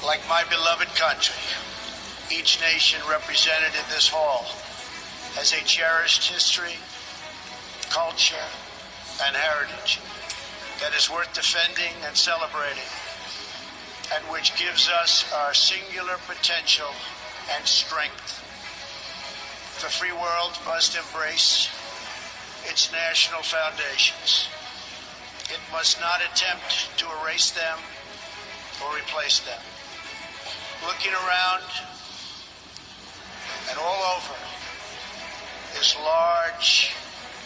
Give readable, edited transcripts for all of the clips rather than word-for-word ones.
Like my beloved country, each nation represented in this hall has a cherished history, culture, and heritage that is worth defending and celebrating, and which gives us our singular potential and strength. The free world must embrace its national foundations. It must not attempt to erase them or replace them. Looking around and all over this large,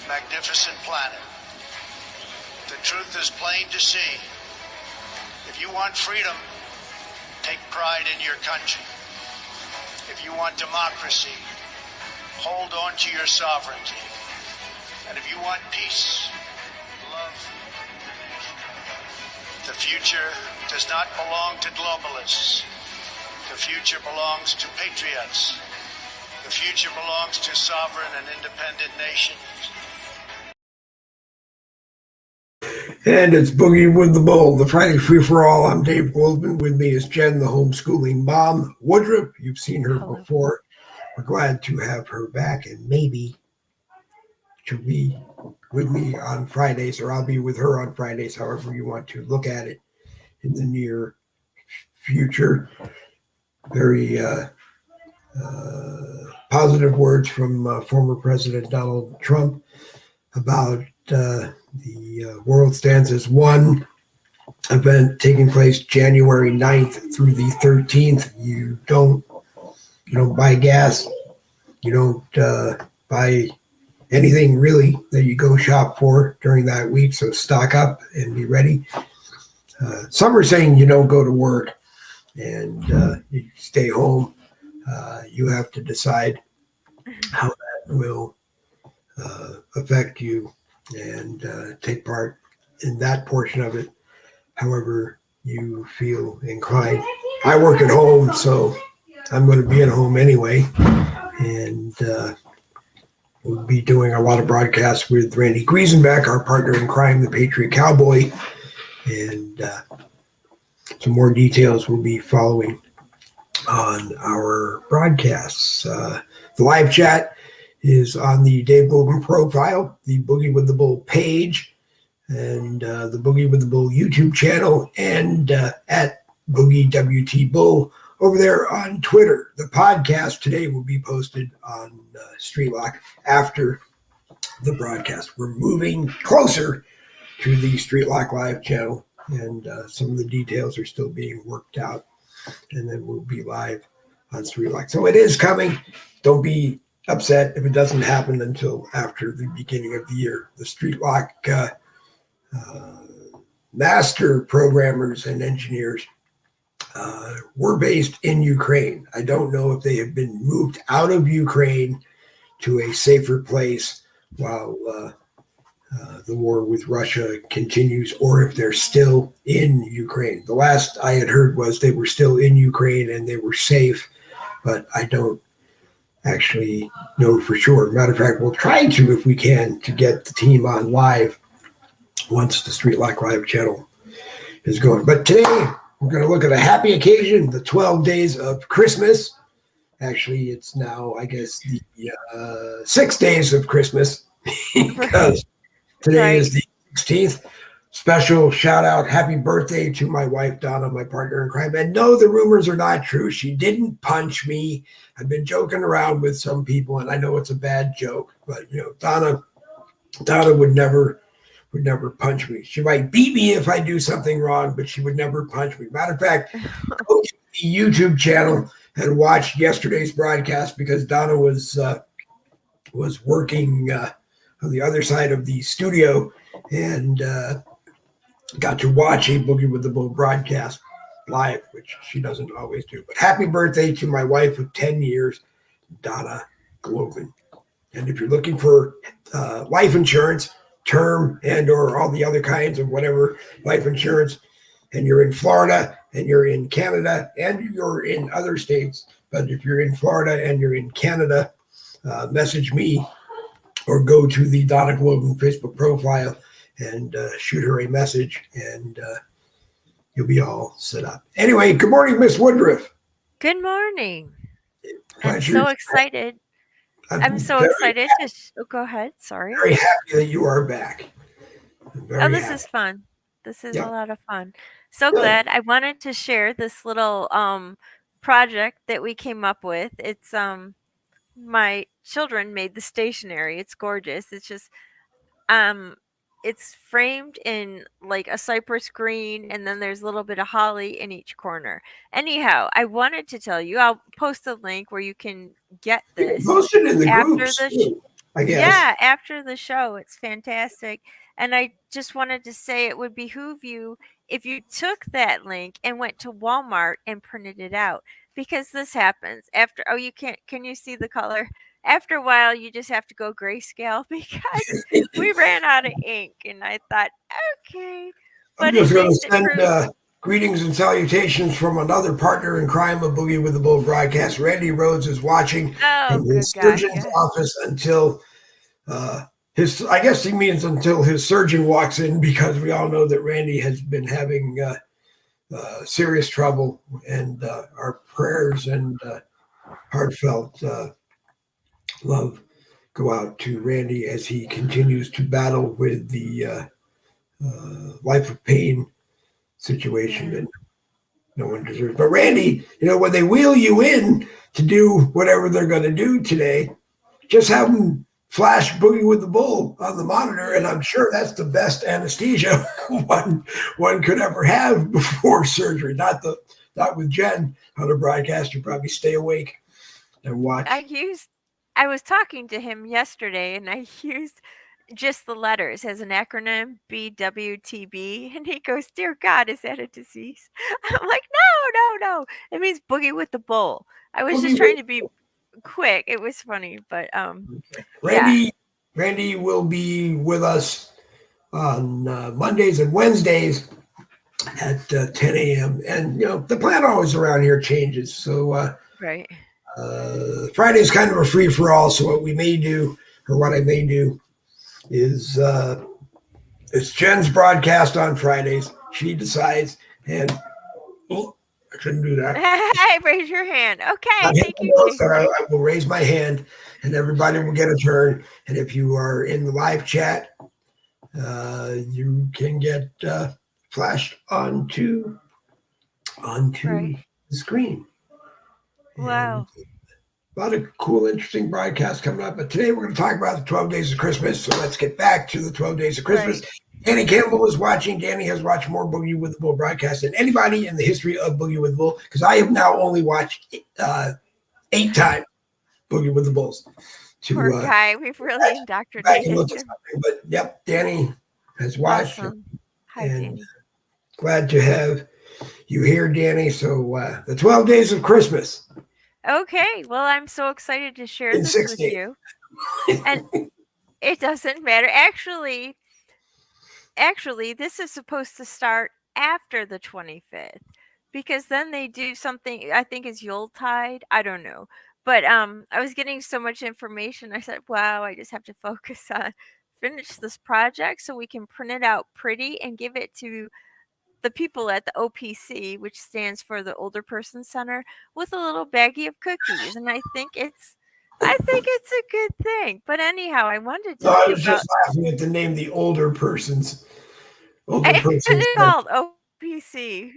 magnificent planet, the truth is plain to see. If you want freedom, take pride in your country. If you want democracy, hold on to your sovereignty. And if you want peace, love your nation. The future does not belong to globalists. The future belongs to patriots. The future belongs to sovereign and independent nations. And it's Boogie with the Bull, the Friday Free for All. I'm Dave Goldman. With me is Jen, the homeschooling mom. Woodruff, you've seen her before. We're glad to have her back, and maybe she'll be with me on Fridays, or I'll be with her on Fridays, however you want to look at it in the near future. Very positive words from former President Donald Trump about the World Stands as One event taking place January 9th through the 13th. You don't buy gas. You don't buy anything really that you go shop for during that week. So stock up and be ready. Some are saying you don't go to work and you stay home. You have to decide how that will affect you and take part in that portion of it, however you feel inclined. I work at home, so I'm going to be at home anyway, and we'll be doing a lot of broadcasts with Randy Griesenbeck, our partner in crime, the Patriot Cowboy, and some more details will be following on our broadcasts. The live chat is on the Dave Goldman profile, the Boogie with the Bull page, and the Boogie with the Bull YouTube channel, and at Boogie WT Bull over there on Twitter. The podcast today will be posted on Streetlock after the broadcast. We're moving closer to the Streetlock Live channel, and some of the details are still being worked out, and then we'll be live on Streetlock. So it is coming. Don't be upset if it doesn't happen until after the beginning of the year. The Streetlock master programmers and engineers were based in Ukraine. I don't know if they have been moved out of Ukraine to a safer place while the war with Russia continues, or if they're still in Ukraine. The last I had heard was they were still in Ukraine and they were safe, but I don't actually know for sure. Matter of fact, we'll try to, if we can, to get the team on live once the Streetlock Live channel is going. But today, we're going to look at a happy occasion, the 12 days of Christmas. Actually, it's now, I guess, the 6 days of Christmas, because today is the 16th. Special shout out, happy birthday to my wife, Donna, my partner in crime. And no, the rumors are not true. She didn't punch me. I've been joking around with some people, and I know it's a bad joke, but Donna would never punch me. She might beat me if I do something wrong, but she would never punch me. Matter of fact, go to the YouTube channel and watch yesterday's broadcast, because Donna was working on the other side of the studio and got to watch a Boogie with the Bull broadcast live, which she doesn't always do. But happy birthday to my wife of 10 years, Donna Globin. And if you're looking for life insurance, term and or all the other kinds of whatever life insurance, and you're in Florida and you're in Canada and you're in other states, but if you're in Florida and you're in Canada, message me or go to the Donna Globin Facebook profile and shoot her a message, and you'll be all set up. Anyway, good morning, Miss Woodruff. Good morning. I'm Pleasure. so excited. I'm I'm so very, excited to go ahead. Sorry. very happy that you are back. I'm Oh, very this happy. is fun. This is a Yep. lot of fun. So Good. glad. I wanted to share this little project that we came up with. It's my children made the stationery. It's gorgeous. Um it's framed in like a cypress green, and then there's a little bit of holly in each corner. Anyhow, I wanted to tell you, I'll post a link where you can get You can this post it in the after groups the too, I guess. yeah, after the show. It's fantastic. And I just wanted to say it would behoove you if you took that link and went to Walmart and printed it out, because this happens after, oh, you can't, can you see the color? After a while, you just have to go grayscale because we ran out of ink, and I thought, okay, I'm but just at going least to it send proves. greetings and salutations from another partner in crime of Boogie with the Bull broadcast. Randy Rhodes is watching Oh, from good his God, surgeon's yeah. office until I guess he means until his surgeon walks in, because we all know that Randy has been having serious trouble, and our prayers and heartfelt love go out to Randy as he continues to battle with the life of pain situation Yeah. that no one deserves. But Randy, when they wheel you in to do whatever they're going to do today, just have them flash Boogie with the Bull on the monitor, and I'm sure that's the best anesthesia one could ever have before surgery. Not with Jen on a broadcast. You probably stay awake and I watch. used I was talking to him yesterday, and I used just the letters as an acronym, BWTB, and he goes, "Dear God, is that a disease?" I'm like, "No, no, no. It means boogie with the bull." I was just Boogie trying with to be quick. It was funny, but yeah. Randy. Randy will be with us on Mondays and Wednesdays at 10 a.m. And the plan always around here changes. So Right. Friday is kind of a free for all. So what we may do, or what I may do, is it's Jen's broadcast on Fridays. She decides, and oh, I shouldn't do that. Hey, raise your hand. I Okay, thank you, know, so Jason. I will raise my hand, and everybody will Sure. get a turn. And if you are in the live chat, you can get flashed onto Right. the screen. And Wow. a lot of cool, interesting broadcasts coming up. But today we're going to talk about the 12 Days of Christmas. So let's get back to the 12 Days of Christmas. Right. Danny Campbell is watching. Danny has watched more Boogie with the Bull broadcasts than anybody in the history of Boogie with the Bull, because I have now only watched 8 times Boogie with the Bulls. Poor To guy. We've really back and indoctrinated look at him. something. But yep, Danny has watched, Awesome. Hi, and Danny. glad to have you here, Danny. So the 12 Days of Christmas Okay, well, I'm so excited to share in this 6 with days. you. And it doesn't matter. Actually, this is supposed to start after the 25th, because then they do something I think is Yuletide. I don't know. But I was getting so much information. I said, "Wow, I just have to focus on finish this project so we can print it out pretty and give it to the people at the OPC, which stands for the Older Person Center, with a little baggie of cookies." And I think it's a good thing. But anyhow, I wanted to No, tell I you was just about laughing at the name, the older persons, it's called OPC.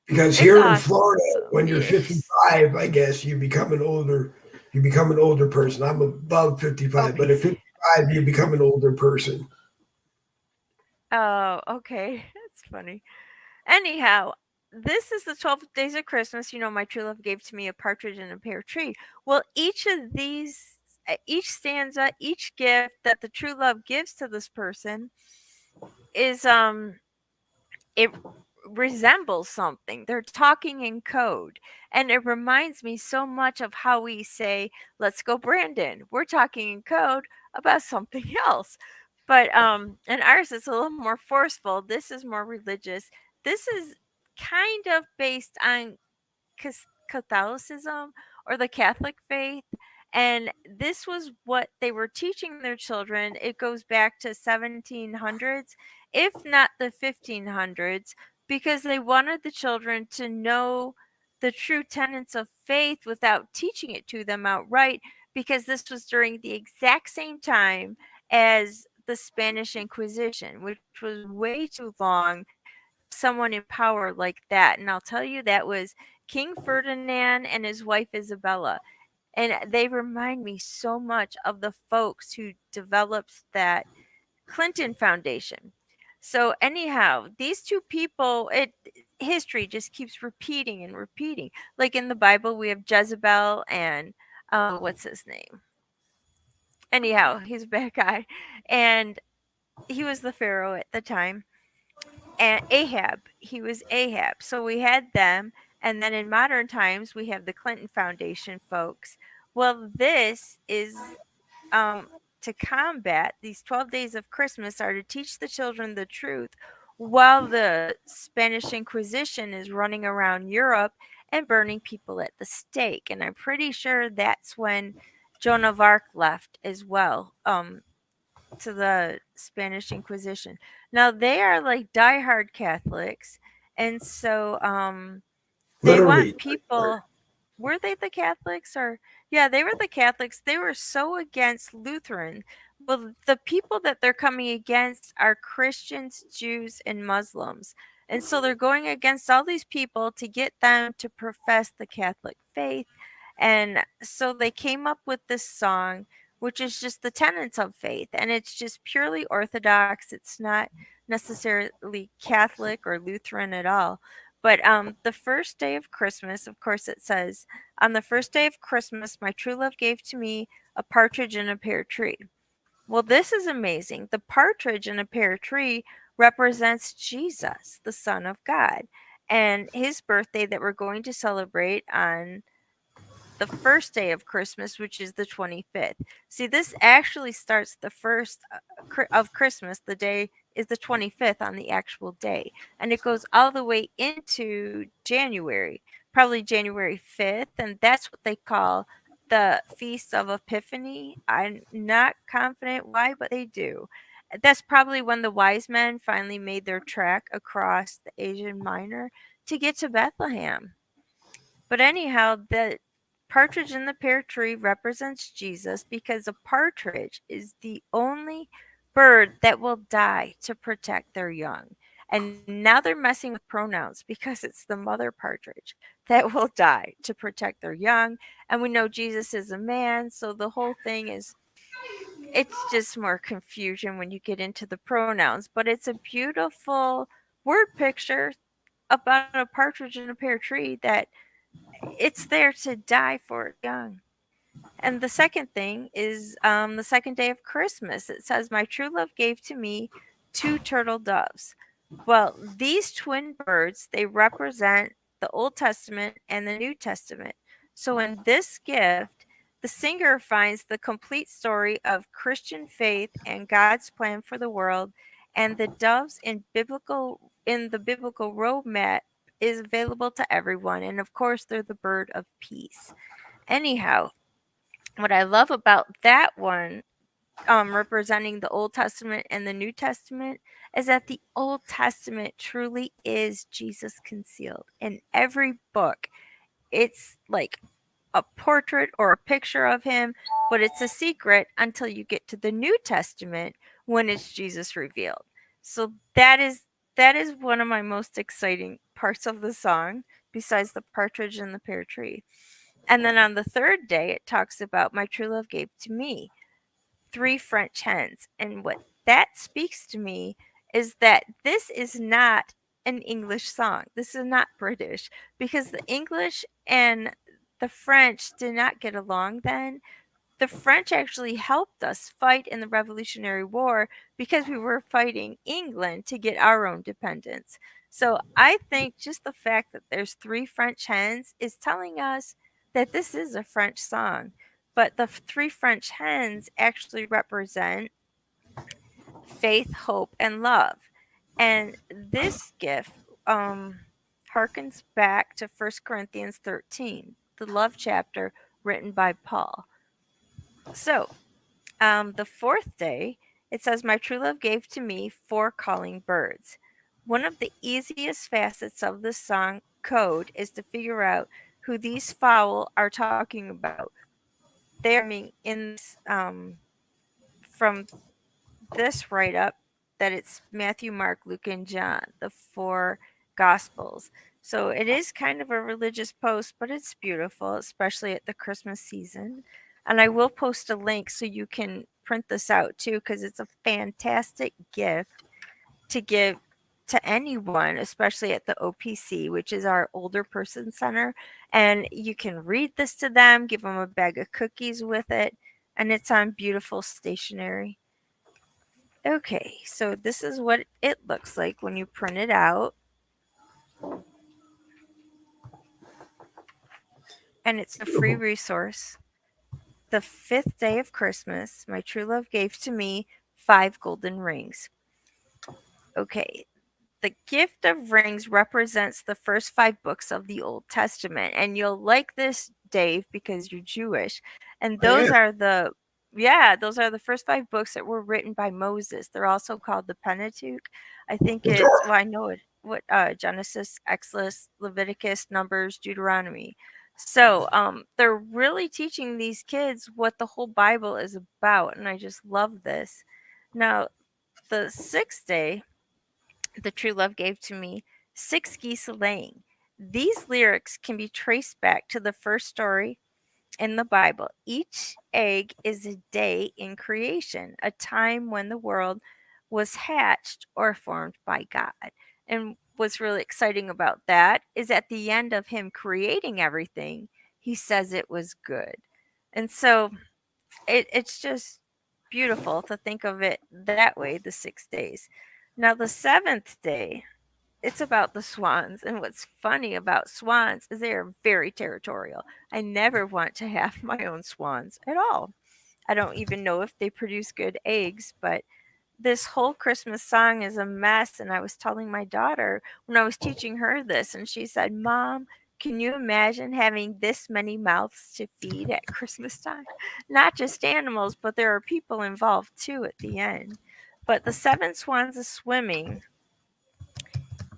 because It's here in Florida, awesome. when you're Yes. 55, I guess you become an older person. I'm above 55, but at OPC. 55, you become an older person. Oh, okay. That's funny. Anyhow, this is the 12 days of Christmas. My true love gave to me a partridge in a pear tree. Well, each of these, each stanza, each gift that the true love gives to this person is, it resembles something. They're talking in code. And it reminds me so much of how we say, "Let's go, Brandon." We're talking in code about something else. But and ours is a little more forceful. This is more religious. This is kind of based on Catholicism or the Catholic faith. And this was what they were teaching their children. It goes back to 1700s, if not the 1500s, because they wanted the children to know the true tenets of faith without teaching it to them outright, because this was during the exact same time as the Spanish Inquisition, which was way too long someone in power like that. And I'll tell you, that was King Ferdinand and his wife Isabella. And they remind me so much of the folks who developed that Clinton Foundation. So anyhow, these two people, it history just keeps repeating and repeating. Like in the Bible, we have Jezebel and what's his name? Anyhow, he's a bad guy, and he was the pharaoh at the time. And Ahab, he was Ahab. So we had them, and then in modern times we have the Clinton Foundation folks. Well, this is to combat these 12 days of Christmas are to teach the children the truth while the Spanish Inquisition is running around Europe and burning people at the stake. And I'm pretty sure that's when Joan of Arc left as well. To the Spanish Inquisition. Now they are like diehard Catholics, and so they Literally. want people. Were they the Catholics or yeah, they were the Catholics. They were so against Lutheran. Well, the people that they're coming against are Christians, Jews, and Muslims. And so they're going against all these people to get them to profess the Catholic faith. And so they came up with this song, which is just the tenets of faith. And it's just purely Orthodox. It's not necessarily Catholic or Lutheran at all. But the first day of Christmas, of course, it says, on the first day of Christmas, my true love gave to me a partridge in a pear tree. Well, this is amazing. The partridge in a pear tree represents Jesus, the Son of God, and his birthday that we're going to celebrate on the first day of Christmas, which is the 25th. See, this actually starts the first of Christmas. The day is the 25th on the actual day, and it goes all the way into January, probably January 5th, and that's what they call the Feast of Epiphany. I'm not confident why, but they do. That's probably when the wise men finally made their trek across the Asian Minor to get to Bethlehem. But anyhow, the partridge in the pear tree represents Jesus because a partridge is the only bird that will die to protect their young. And now they're messing with pronouns because it's the mother partridge that will die to protect their young. And we know Jesus is a man, so the whole thing is it's just more confusion when you get into the pronouns, but it's a beautiful word picture about a partridge in a pear tree that it's there to die for its young. And the second thing is the second day of Christmas. It says, my true love gave to me two turtle doves. Well, these twin birds, they represent the Old Testament and the New Testament. So in this gift, the singer finds the complete story of Christian faith and God's plan for the world, and the doves in the biblical roadmap is available to everyone. And of course, they're the bird of peace. Anyhow, what I love about that one, representing the Old Testament and the New Testament, is that the Old Testament truly is Jesus concealed. In every book, it's like a portrait or a picture of him, but it's a secret until you get to the New Testament when it's Jesus revealed. So that is one of my most exciting parts of the song, besides the partridge in the pear tree. And then on the third day, it talks about my true love gave to me three French hens. And what that speaks to me is that this is not an English song. This is not British, because the English and the French did not get along then. The French actually helped us fight in the Revolutionary War because we were fighting England to get our own independence. So I think just the fact that there's three French hens is telling us that this is a French song. But the three French hens actually represent faith, hope, and love. And this gift harkens back to 1 Corinthians 13, the love chapter written by Paul. So, the fourth day, It says, "My true love gave to me 4 calling birds." One of the easiest facets of this song code is to figure out who these fowl are talking about. They're coming in this from this write up that it's Matthew, Mark, Luke, and John, the 4 gospels. So it is kind of a religious post, but it's beautiful, especially at the Christmas season. And I will post a link so you can print this out too, because it's a fantastic gift to give to anyone, especially at the OPC, which is our older person center. And you can read this to them, give them a bag of cookies with it, and it's on beautiful stationery. Okay, so this is what it looks like when you print it out. And it's a free Beautiful. resource. The 5th day of Christmas, my true love gave to me 5 golden rings. Okay, the gift of rings represents the first 5 books of the Old Testament. And you'll like this, Dave, because you're Jewish. And I those am. are the yeah, those are the first 5 books that were written by Moses. They're also called the Pentateuch. I think The it's Torah. well, I know it. What Genesis, Exodus, Leviticus, Numbers, Deuteronomy. So they're really teaching these kids what the whole Bible is about, and I just love this. Now, the 6th day the true love gave to me 6 geese laying. These lyrics can be traced back to the first story in the Bible. Each egg is a day in creation, a time when the world was hatched or formed by God. And what's really exciting about that is at the end of him creating everything, he says it was good. And so it's just beautiful to think of it that way, the 6 days. Now, the 7th day, it's about the swans. And what's funny about swans is they are very territorial. I never want to have my own swans at all. I don't even know if they produce good eggs, but this whole Christmas song is a mess. And I was telling my daughter when I was teaching her this, and she said, "Mom, can you imagine having this many mouths to feed at Christmas time? Not just animals, but there are people involved too at the end." But the 7 swans of swimming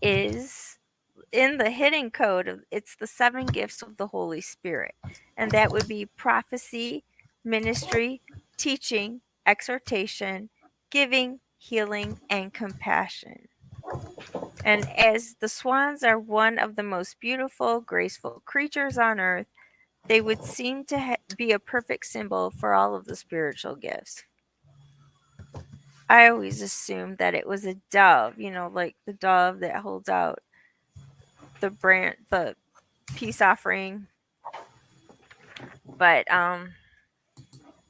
is in the hidden code of it's the 7 gifts of the Holy Spirit. And that would be prophecy, ministry, teaching, exhortation, giving, healing, and compassion. And as the swans are one of the most beautiful, graceful creatures on earth, they would seem to be a perfect symbol for all of the spiritual gifts. I always assumed that it was a dove, like the dove that holds out the peace offering, but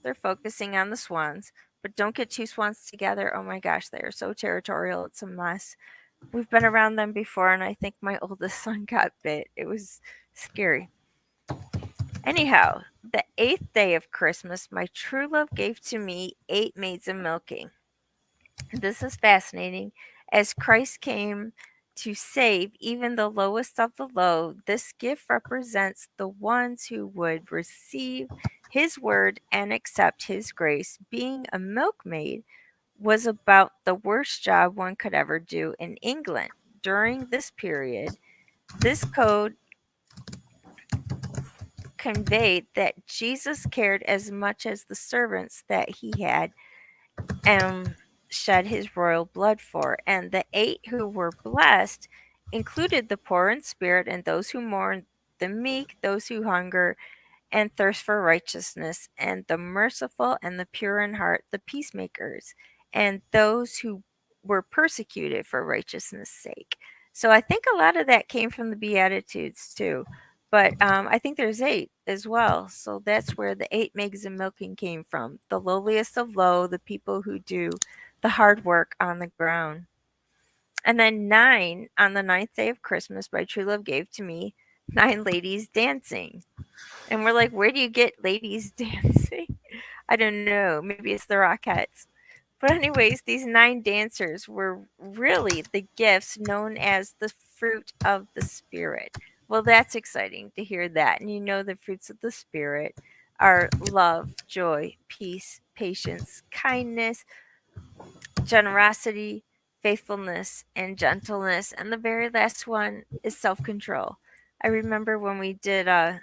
they're focusing on the swans. But don't get 2 swans together. Oh my gosh, they are so territorial. It's a mess. We've been around them before, and I think my oldest son got bit. It was scary. Anyhow, the 8th day of Christmas, my true love gave to me 8 maids of milking. This is fascinating. As Christ came to save even the lowest of the low, this gift represents the ones who would receive his word and accept his grace. Being a milkmaid was about the worst job one could ever do in England. During this period, this code conveyed that Jesus cared as much as the servants that he had um, shed his royal blood for. And the 8 who were blessed included the poor in spirit and those who mourn, the meek, those who hunger and thirst for righteousness, and the merciful and the pure in heart, the peacemakers, and those who were persecuted for righteousness' sake. So I think a lot of that came from the Beatitudes too. But I think there's 8 as well. So that's where the 8 megs of milking came from. The lowliest of low, the people who do the hard work on the ground. And then 9 on the 9th day of Christmas, my true love gave to me 9 ladies dancing. And we're like, where do you get ladies dancing? I don't know. Maybe it's the Rockettes. But, anyways, these 9 dancers were really the gifts known as the fruit of the Spirit. Well, that's exciting to hear that. And the fruits of the Spirit are love, joy, peace, patience, kindness, generosity, faithfulness, and gentleness. And the very last one is self control. I remember when we did a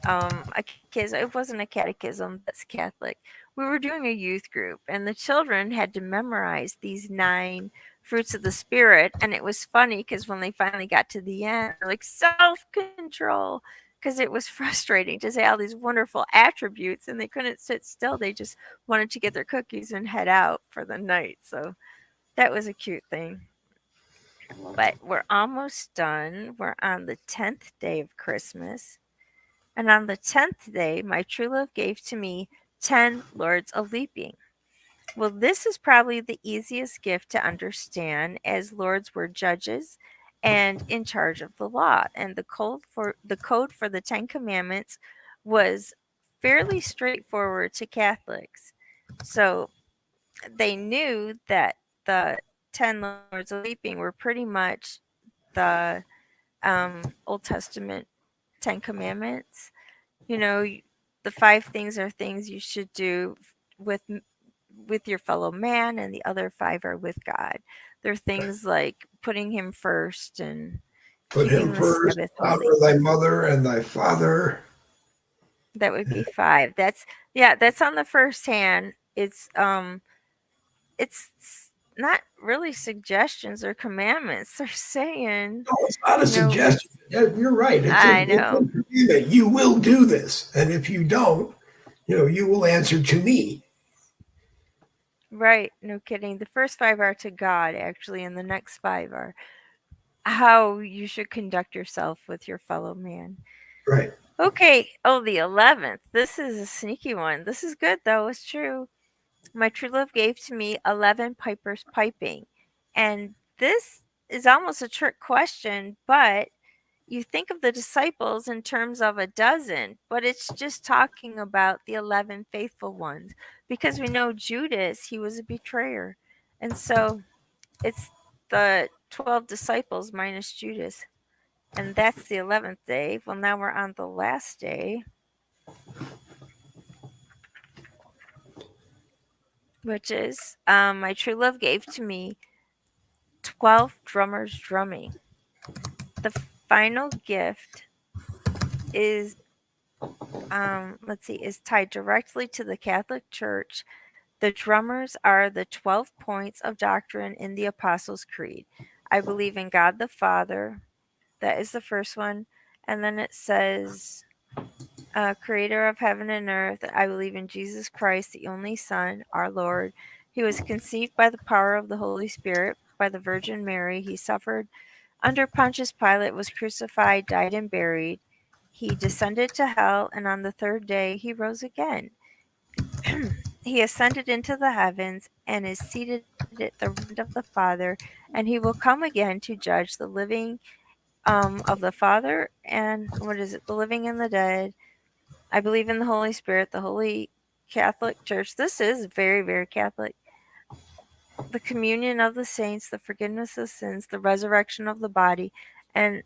catechism. It wasn't a catechism that's Catholic. We were doing a youth group, and the children had to memorize these 9 fruits of the spirit. And it was funny because when they finally got to the end, they're like self control, because it was frustrating to say all these wonderful attributes, and they couldn't sit still. They just wanted to get their cookies and head out for the night. So that was a cute thing. But we're almost done. We're on the 10th day of Christmas. And on the 10th day, my true love gave to me 10 lords of leaping. Well, this is probably the easiest gift to understand, as lords were judges and in charge of the law. And the code for the 10 commandments was fairly straightforward to Catholics. So they knew that the 10 lords of leaping were pretty much the Old Testament 10 commandments. You know, the 5 things are things you should do with your fellow man, and the other 5 are with God. They're things like putting him first and Put him keeping the first, Sabbath honor holy. thy mother and thy father. That would be 5. That's on the first hand. It's not really suggestions or commandments. They're saying, No, it's not a you know, suggestion. Yeah, you're right. I It's know. a that you will do this, and if you don't, you will answer to me. Right, no kidding. The first 5 are to God, actually, and the next 5 are how you should conduct yourself with your fellow man. Right. Okay. Oh, the 11th. This is a sneaky one. This is good, though. It's true. My true love gave to me 11 pipers piping. And this is almost a trick question, but you think of the disciples in terms of a dozen, but it's just talking about the 11 faithful ones, because we know Judas, he was a betrayer. And so it's the 12 disciples minus Judas. And that's the 11th day. Well, now we're on the last day, which is my true love gave to me 12 drummers drumming. The final gift is, let's see, is tied directly to the Catholic Church. The drummers are the 12 points of doctrine in the Apostles' Creed. I believe in God the Father. That is the first one. And then it says, creator of heaven and earth. I believe in Jesus Christ, the only Son, our Lord. He was conceived by the power of the Holy Spirit, by the Virgin Mary. He suffered under Pontius Pilate, was crucified, died, and buried. He descended to hell, and on the 3rd day he rose again. He ascended into the heavens and is seated at the right hand of the Father, and he will come again to judge the living of the Father, and what is it? The living and the dead. I believe in the Holy Spirit, the Holy Catholic Church. This is very, very Catholic. The communion of the saints, the forgiveness of sins, the resurrection of the body, and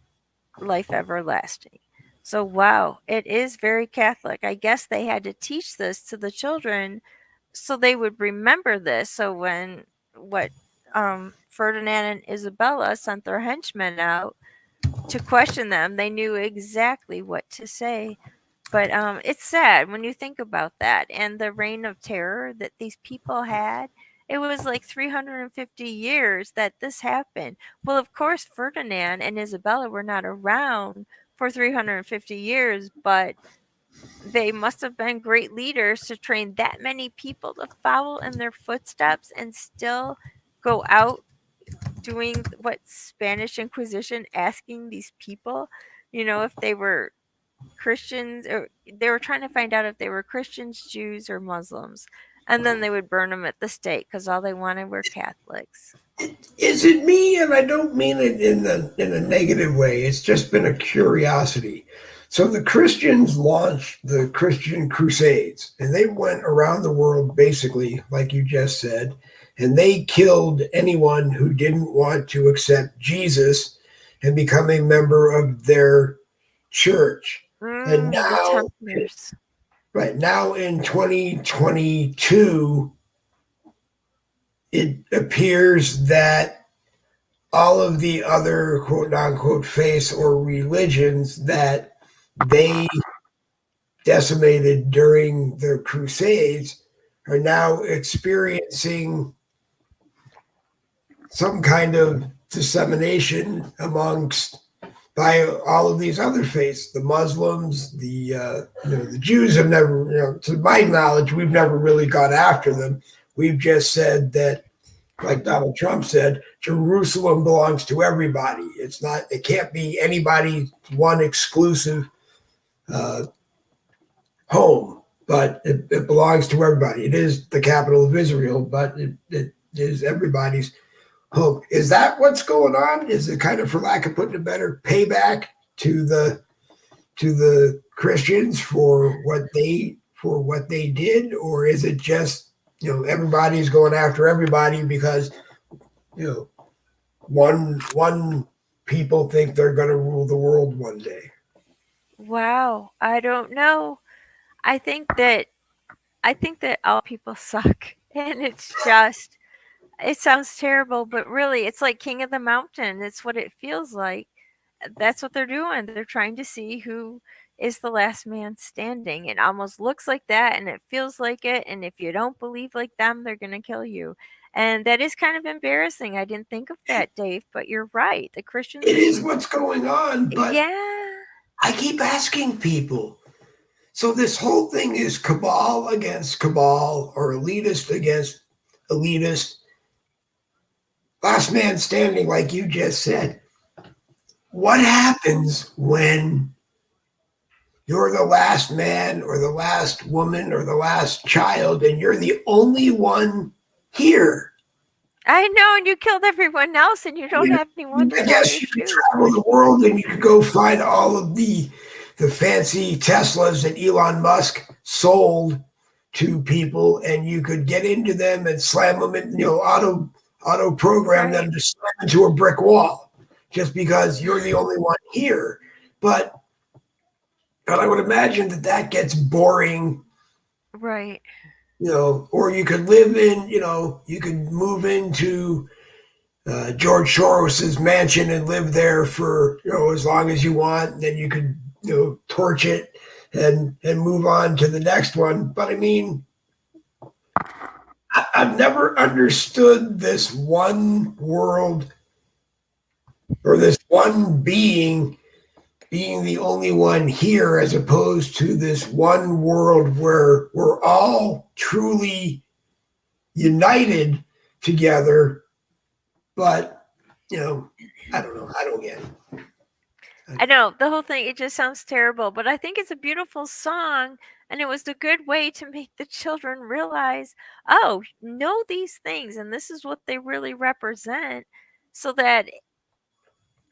life everlasting. So, wow, it is very Catholic. I guess they had to teach this to the children so they would remember this. So when Ferdinand and Isabella sent their henchmen out to question them, they knew exactly what to say. But it's sad when you think about that, and the reign of terror that these people had. It was like 350 years that this happened. Well, of course, Ferdinand and Isabella were not around for 350 years, but they must have been great leaders to train that many people to follow in their footsteps and still go out doing what Spanish Inquisition asking these people, if they were Christians, or they were trying to find out if they were Christians, Jews, or Muslims. And then they would burn them at the stake because all they wanted were Catholics. Is it me? And I don't mean it in a negative way. It's just been a curiosity. So the Christians launched the Christian Crusades, and they went around the world basically, like you just said, and they killed anyone who didn't want to accept Jesus and become a member of their church. And The now, Templars. right now in 2022, it appears that all of the other quote unquote faiths or religions that they decimated during the Crusades are now experiencing some kind of dissemination amongst by all of these other faiths, the Muslims, the Jews have never, to my knowledge, we've never really gone after them. We've just said that, like Donald Trump said, Jerusalem belongs to everybody. It can't be anybody's one exclusive home, but it belongs to everybody. It is the capital of Israel, but it is everybody's home. Is that what's going on? Is it kind of, for lack of putting it better, payback to the Christians for what they did, or is it just everybody's going after everybody because one people think they're going to rule the world one day? Wow, I don't know. I think that all people suck, and it sounds terrible, but really, it's like King of the Mountain. It's what it feels like. That's what they're doing. They're trying to see who is the last man standing. It almost looks like that, and it feels like it. And if you don't believe like them, they're going to kill you. And that is kind of embarrassing. I didn't think of that, Dave, but you're right. The Christians. It is what's going on, but yeah. I keep asking people. So this whole thing is cabal against cabal, or elitist against elitist. Last man standing, like you just said. What happens when you're the last man or the last woman or the last child and you're the only one here? I know, and you killed everyone else, and you don't have anyone to I guess you could travel the world and you could go find all of the fancy Teslas that Elon Musk sold to people, and you could get into them and slam them in, auto program them to slam into a brick wall just because you're the only one here. But I would imagine that gets boring. Right. Or you could live in, you could move into George Soros's mansion and live there for, as long as you want. And then you could, torch it and move on to the next one. But I mean, I've never understood this one world or this one being the only one here, as opposed to this one world where we're all truly united together. But, I don't know. I don't get it. I know, the whole thing, it just sounds terrible, but I think it's a beautiful song, and it was a good way to make the children realize, oh, know these things, and this is what they really represent, so that,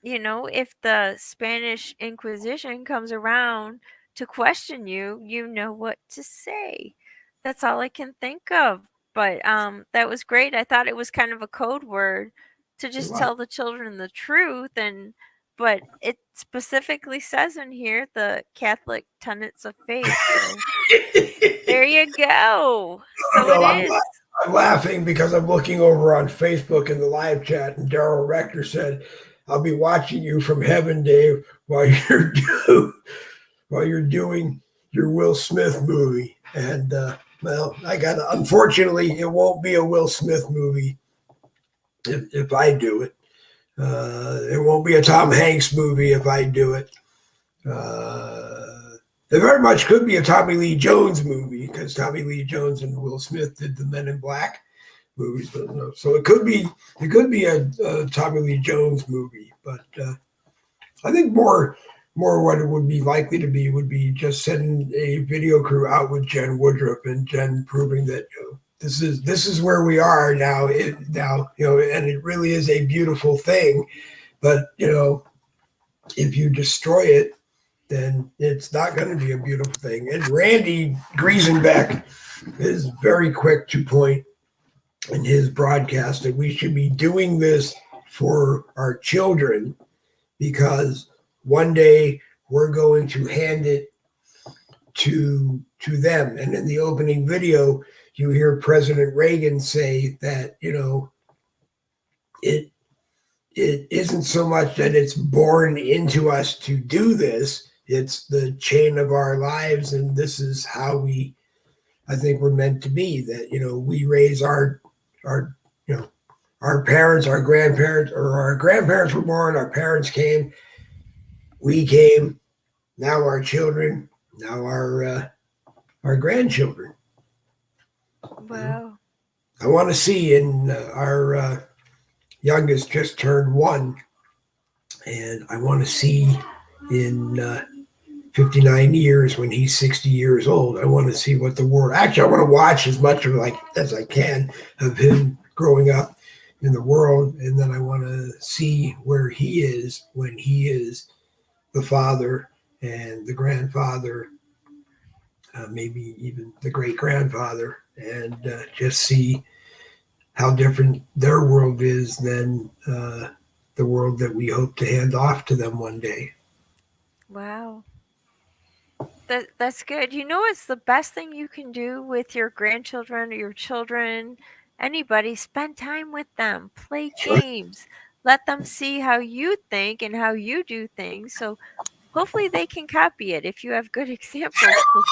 if the Spanish Inquisition comes around to question you, you know what to say. That's all I can think of. But that was great. I thought it was kind of a code word to just tell the children the truth, but it specifically says in here the Catholic tenets of faith. So there you go. So it is. I'm laughing because I'm looking over on Facebook in the live chat, and Daryl Rector said, "I'll be watching you from heaven, Dave, while you're doing your Will Smith movie." And unfortunately, it won't be a Will Smith movie if I do it. It won't be a Tom Hanks movie if I do it. It very much could be a Tommy Lee Jones movie, because Tommy Lee Jones and Will Smith did the Men in Black movies. So it could be a Tommy Lee Jones movie. But I think more what it would be likely to be would be just sending a video crew out with Jen Woodruff, and Jen proving that this is where we are now. And it really is a beautiful thing. But if you destroy it, then it's not going to be a beautiful thing. And Randy Griesenbeck is very quick to point in his broadcast that we should be doing this for our children, because one day we're going to hand it to them. And in the opening video, you hear President Reagan say that, it isn't so much that it's born into us to do this, it's the chain of our lives, and this is how I think we're meant to be, that, we raise our, our parents, our grandparents, or our grandparents were born, our parents came, we came, now our children, now our grandchildren. Wow. I want to see in our youngest just turned 1, and I want to see in 59 years when he's 60 years old. I want to see what the world. Actually, I want to watch as much of as I can of him growing up in the world, and then I want to see where he is when he is the father and the grandfather, maybe even the great grandfather, and just see how different their world is than the world that we hope to hand off to them one day. Wow. That's good. It's the best thing you can do with your grandchildren or your children, anybody. Spend time with them, play games, let them see how you think and how you do things. So hopefully they can copy it if you have good examples to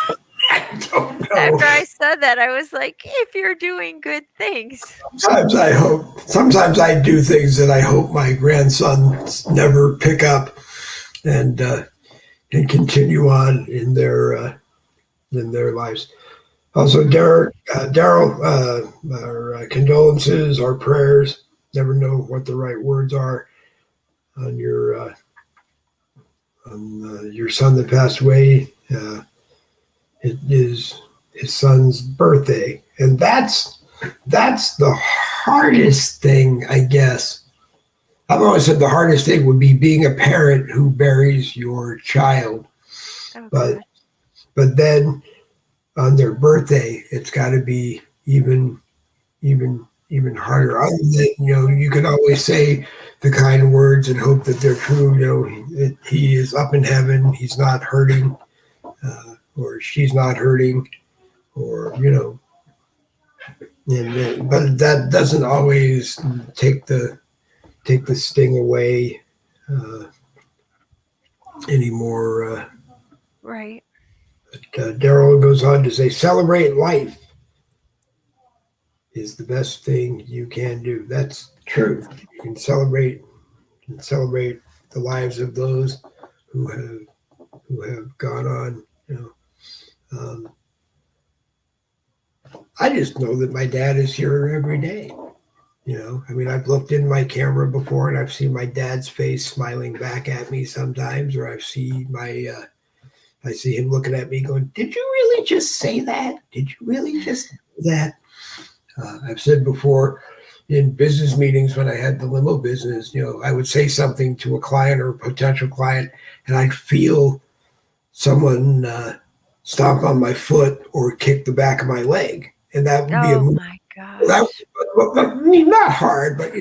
set. I don't know. After I said that, I was like, if you're doing good things. Sometimes I do things that I hope my grandsons never pick up and continue on in their lives. Also, Daryl, our condolences, our prayers. Never know what the right words are on your son that passed away. It is his son's birthday, and that's the hardest thing, I guess. I've always said the hardest thing would be being a parent who buries your child, Oh, but God. but then on their birthday, it's got to be even harder. Other than, you can always say the kind words and hope that they're true. He is up in heaven. He's not hurting, or she's not hurting, or but that doesn't always take the sting away anymore. Right. Daryl goes on to say, celebrate life is the best thing you can do. That's true. You can celebrate the lives of those who have gone on. I just know that my dad is here every day. I've looked in my camera before and I've seen my dad's face smiling back at me sometimes, or I see him looking at me going, did you really just say that? Did you really just do that? I've said before in business meetings when I had the limo business, I would say something to a client or a potential client, and I'd feel someone stomp on my foot or kick the back of my leg. And that would be Oh, my that gosh. not hard, but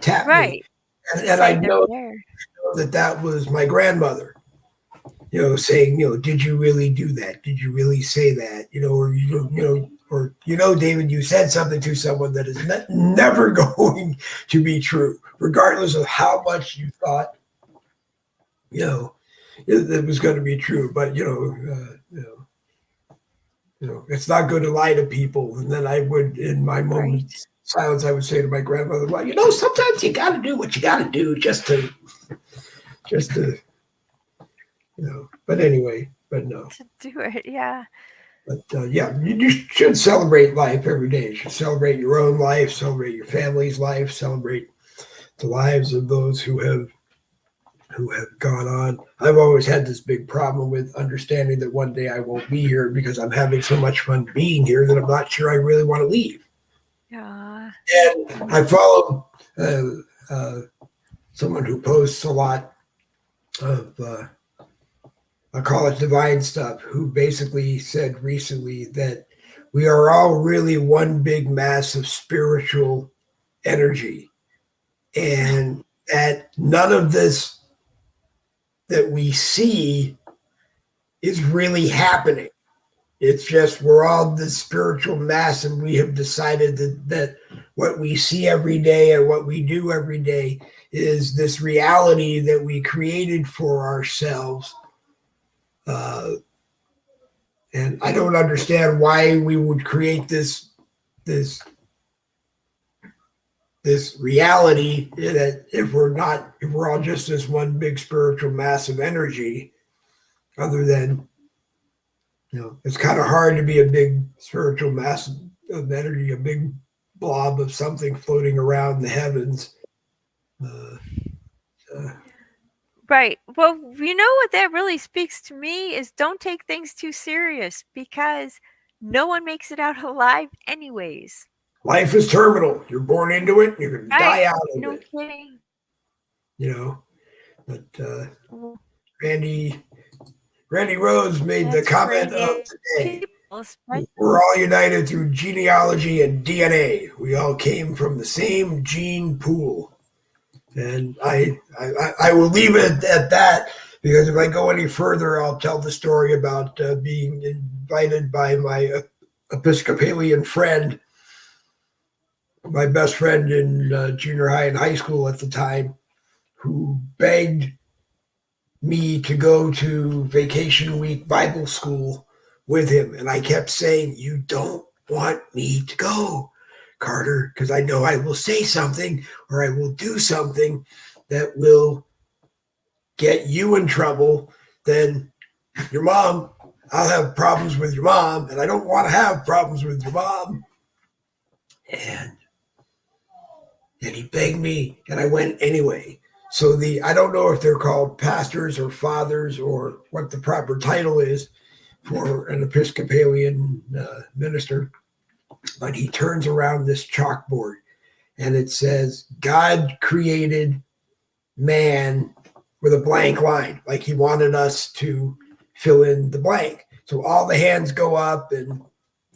tap me. Right. And I Say they're know there. that was my grandmother, saying, did you really do that? Did you really say that? Or David, you said something to someone that is never going to be true, regardless of how much you thought, it was going to be true. But it's not good to lie to people. And then I would, in my moments of silence, I would say to my grandmother, well, sometimes you got to do what you got to do just to, but anyway, but no. To do it, yeah. But you should celebrate life every day. You should celebrate your own life, celebrate your family's life, celebrate the lives of those who have gone on. I've always had this big problem with understanding that one day I won't be here because I'm having so much fun being here that I'm not sure I really want to leave. Yeah. And I follow someone who posts a lot of, I call it divine stuff, who basically said recently that we are all really one big mass of spiritual energy, and that none of this that we see is really happening. It's just we're all this spiritual mass, and we have decided that what we see every day and what we do every day is this reality that we created for ourselves. And I don't understand why we would create this this reality that if we're all just this one big spiritual mass of energy, other than it's kind of hard to be a big spiritual mass of energy, a big blob of something floating around the heavens. Uh, Right. Well, you know what that really speaks to me is don't take things too serious because no one makes it out alive anyways. Life is terminal. You're born into it. You're going to die Right. out of No it. kidding. But Well, Randy Rhodes made the that's comment great. of Yeah, today. people, especially. We're all united through genealogy and DNA. We all came from the same gene pool. And I will leave it at that, because if I go any further, I'll tell the story about being invited by my Episcopalian friend, my best friend in junior high and high school at the time, who begged me to go to vacation week Bible school with him. And I kept saying, "You don't want me to go, Carter, because I know I will say something or I will do something that will get you in trouble. Then your mom, I'll have problems with your mom, and I don't want to have problems with your mom." And he begged me, and I went anyway. So I don't know if they're called pastors or fathers or what the proper title is for an Episcopalian minister, but he turns around this chalkboard and it says, "God created man," with a blank line, like he wanted us to fill in the blank. So all the hands go up and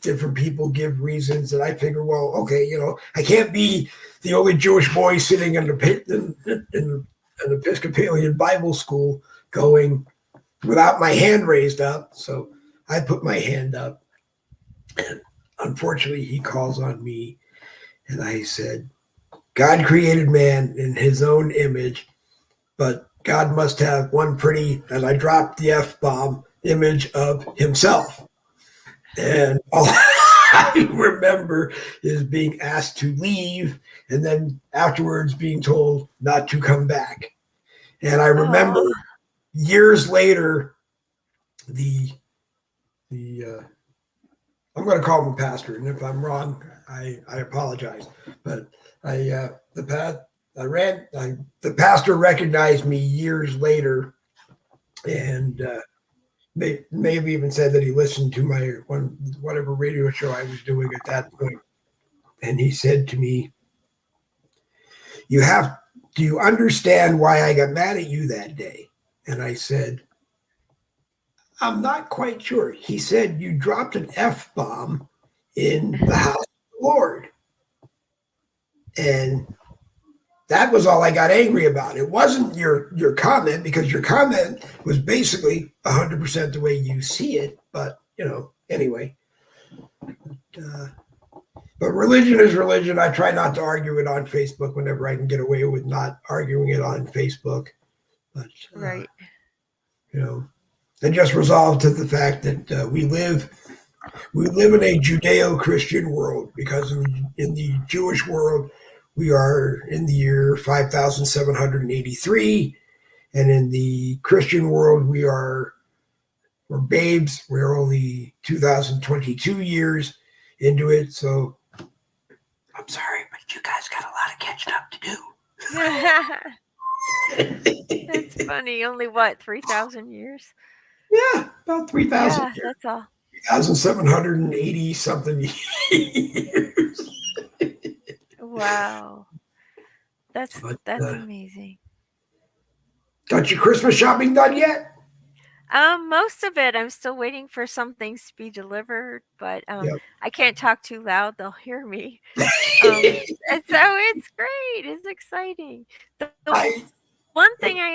different people give reasons, and I figure, well, okay, I can't be the only Jewish boy sitting in an Episcopalian Bible school going without my hand raised up. So I put my hand up, and unfortunately he calls on me, and I said, "God created man in his own image, but God must have one pretty," and I dropped the F-bomb, "image of himself." And all I remember is being asked to leave, and then afterwards being told not to come back. And I remember years later, the I'm going to call him a pastor, and if I'm wrong, I apologize. But the pastor recognized me years later, and may have even said that he listened to my whatever radio show I was doing at that point. And he said to me, "Do you understand why I got mad at you that day?" And I said, "I'm not quite sure." He said, "You dropped an F-bomb in the house of the Lord." And that was all I got angry about. It wasn't your comment, because your comment was basically 100% the way you see it. But, anyway. But religion is religion. I try not to argue it on Facebook whenever I can get away with not arguing it on Facebook. But, Right. And just resolve to the fact that we live in a Judeo-Christian world, because in the Jewish world, we are in the year 5,783, and in the Christian world, we're babes. We're only 2022 years into it, so I'm sorry, but you guys got a lot of catching up to do. That's funny. Only what, 3,000 years? Yeah, about 3,000 Yeah, years. that's all. 3,780 something years. Wow. That's But, amazing. Got your Christmas shopping done yet? Most of it. I'm still waiting for some things to be delivered, but Yep. I can't talk too loud. They'll hear me. And so it's great. It's exciting. The one thing I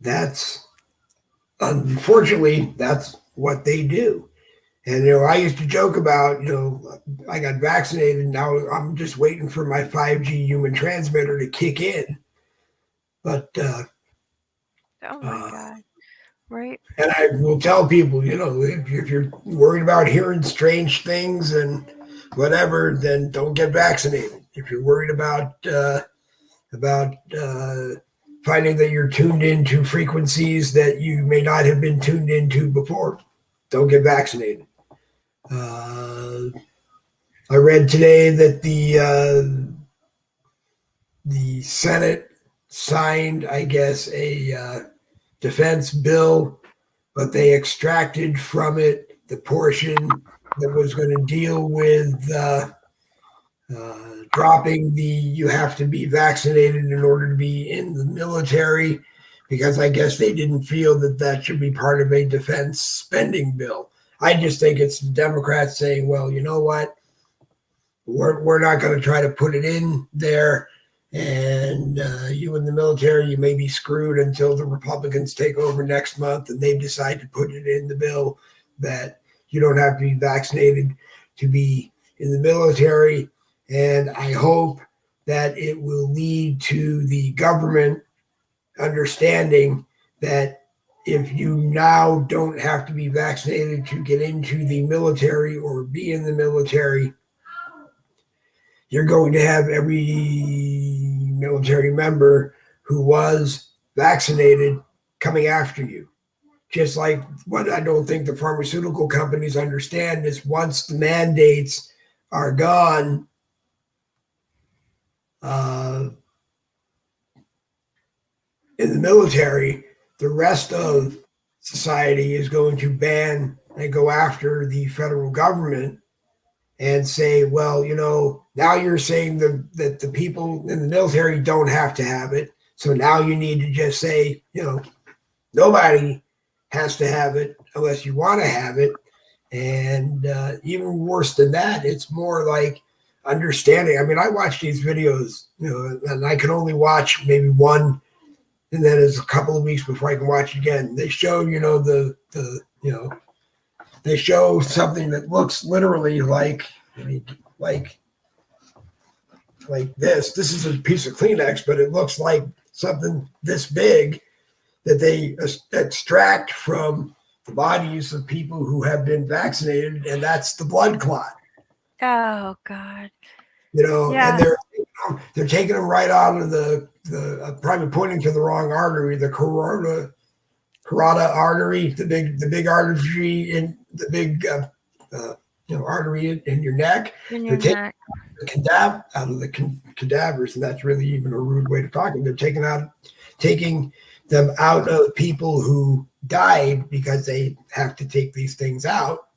that's unfortunately that's what they do. And I used to joke about, I got vaccinated. Now I'm just waiting for my 5G human transmitter to kick in. But Oh my God. Right. and I will tell people, if you're worried about hearing strange things and whatever, then don't get vaccinated. If you're worried about finding that you're tuned into frequencies that you may not have been tuned into before, don't get vaccinated. I read today that the Senate signed, I guess, a defense bill, but they extracted from it the portion that was going to deal with dropping the you have to be vaccinated in order to be in the military, because I guess they didn't feel that that should be part of a defense spending bill. I just think it's the Democrats saying, well, you know what? We're not going to try to put it in there. And you in the military, you may be screwed until the Republicans take over next month and they decide to put it in the bill that you don't have to be vaccinated to be in the military. And I hope that it will lead to the government understanding that if you now don't have to be vaccinated to get into the military or be in the military, you're going to have every military member who was vaccinated coming after you. Just like what I don't think the pharmaceutical companies understand is once the mandates are gone, in the military, the rest of society is going to ban and go after the federal government and say, well, now you're saying that the people in the military don't have to have it. So now you need to just say, nobody has to have it unless you want to have it. And even worse than that, it's more like understanding. I mean, I watch these videos, and I can only watch maybe one, and then it's a couple of weeks before I can watch it again. They show, they show something that looks literally like this. This is a piece of Kleenex, but it looks like something this big that they extract from the bodies of people who have been vaccinated, and that's the blood clot. Oh God. And they're taking them right out of the probably pointing to the wrong artery, the carotid artery, the big artery in the big artery in your neck. In your neck. The out of the cadavers, and that's really even a rude way to talk. They're taking them out of people who died because they have to take these things out.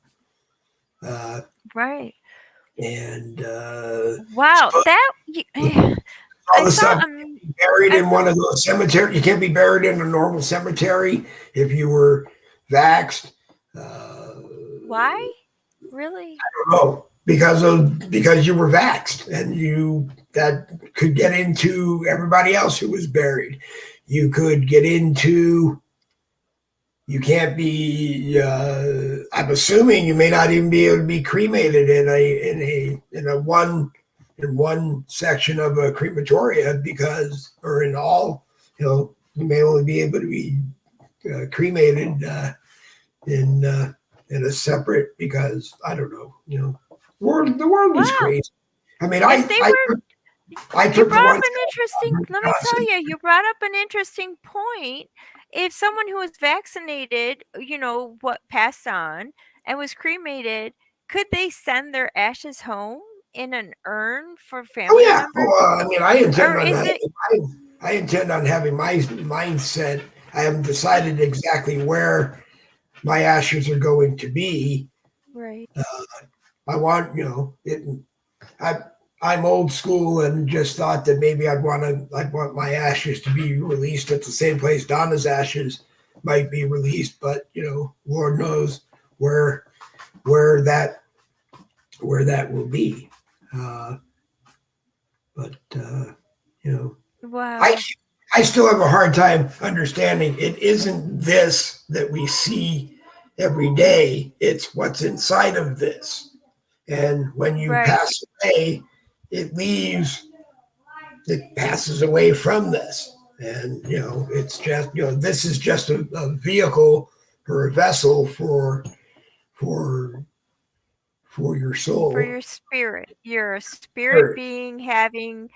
Right. And wow, that all the stuff buried in one of those cemeteries. You can't be buried in a normal cemetery if you were vaxxed. Why? Really? I don't know. Because you were vaxxed, and that could get into everybody else who was buried. You could get into. You can't be. I'm assuming you may not even be able to be cremated in one section of a crematoria or in all. You may only be able to be cremated in a separate, because I don't know. The world is crazy. I mean, I took you brought up an interesting. Let me tell you, you brought up an interesting point. If someone who was vaccinated, what passed on and was cremated, could they send their ashes home in an urn for family members? Well, I mean, I intend on having my mindset. I haven't decided exactly where my ashes are going to be. Right. I want, I'm old school and just thought that maybe I'd want my ashes to be released at the same place Donna's ashes might be released, but Lord knows where that will be. Wow. I still have a hard time understanding. It isn't this that we see every day. It's what's inside of this. And when you Right. pass away, it leaves, it passes away from this. And, it's just, this is just a vehicle or a vessel for, for your For soul. your spirit. You're a spirit Right. being having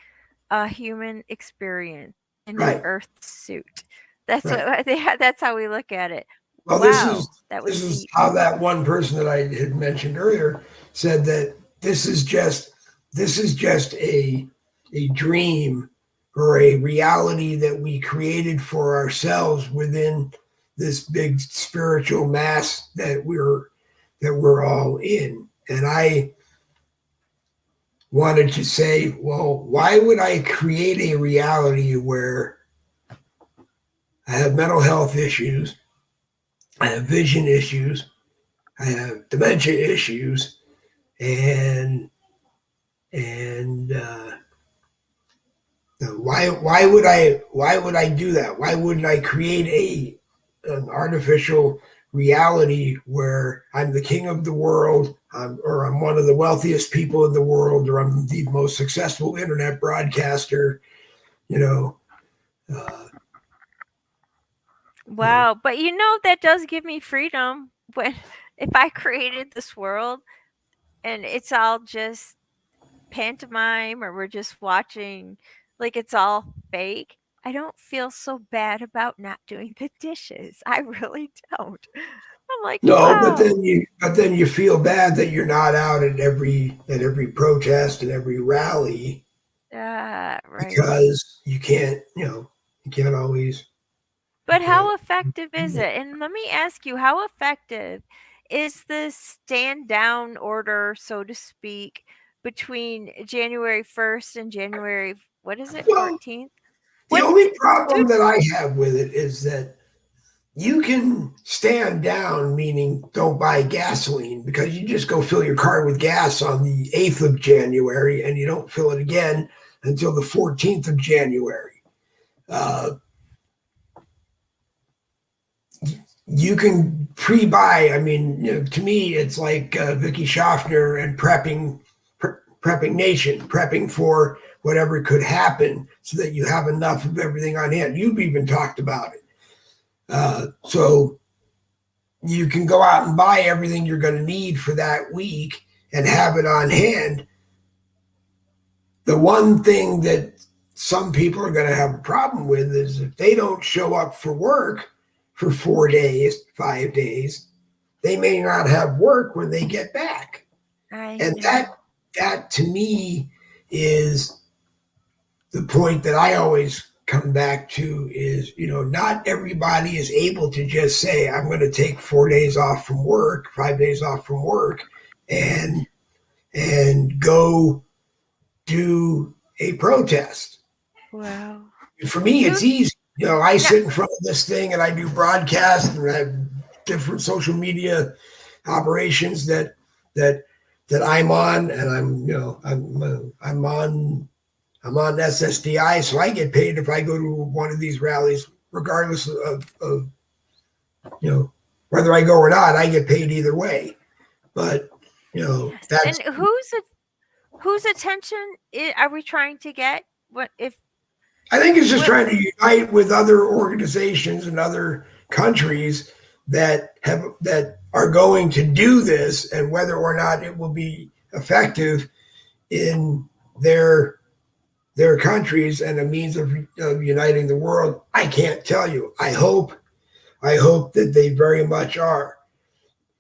a human experience in an Right. earth suit. That's Right. what that's how we look at it. Well, Wow, that was this is deep. how that one person that I had mentioned earlier said that this is just a dream or a reality that we created for ourselves within this big spiritual mass that we're all in. And I wanted to say, well, why would I create a reality where I have mental health issues, I have vision issues, I have dementia issues, and and why would I do that? Why wouldn't I create an artificial reality where I'm the king of the world, or I'm one of the wealthiest people in the world, or I'm the most successful internet broadcaster? You know, uh, you know. Wow, but that does give me freedom when if I created this world and it's all just pantomime or we're just watching like it's all fake, I don't feel so bad about not doing the dishes. I really don't. I'm like, No, wow. but then you feel bad that you're not out at every protest and every rally Right. because you can't always you But can't. how effective is it? And let me ask you, how effective is this stand down order, so to speak, between January 1st and January, what is it, Well, 14th? the What only do problem that I have with it is that you can stand down, meaning don't buy gasoline, because you just go fill your car with gas on the 8th of January and you don't fill it again until the 14th of January. Uh, you can pre-buy. I mean, to me, it's like Vicky Schaffner and prepping nation, prepping for whatever could happen, so that you have enough of everything on hand. You've even talked about it, so you can go out and buy everything you're going to need for that week and have it on hand. The one thing that some people are going to have a problem with is if they don't show up for work for 4 days, 5 days, they may not have work when they get back. I And know. that to me is the point that I always come back to is, not everybody is able to just say, I'm going to take 4 days off from work, 5 days off from work, and go do a protest. Wow. For me, it's Who's easy. I now? sit in front of this thing and I do broadcasts and I have different social media operations that that I'm on, and I'm on SSDI, so I get paid if I go to one of these rallies, regardless of whether I go or not. I get paid either way. But Yes. that's And whose attention are we trying to get? What if I think it's just what? trying to unite with other organizations and other countries that are going to do this, and whether or not it will be effective in their countries and a means of uniting the world, I can't tell you. I hope that they very much are.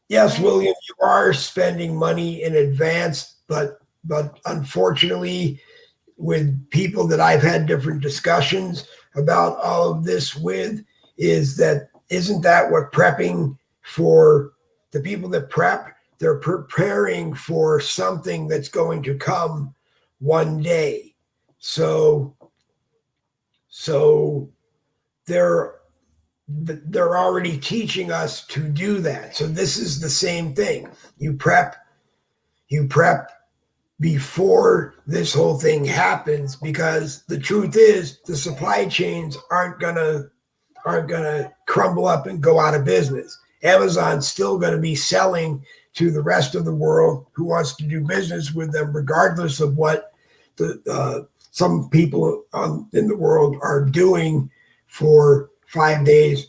Yes, Right. William, you are spending money in advance, but unfortunately, with people that I've had different discussions about all of this with, isn't that what prepping for the people that prep? They're preparing for something that's going to come one day. So they're already teaching us to do that. So this is the same thing. You prep before this whole thing happens, because the truth is the supply chains aren't gonna crumble up and go out of business. Amazon's still going to be selling to the rest of the world who wants to do business with them, regardless of what some people in the world are doing for 5 days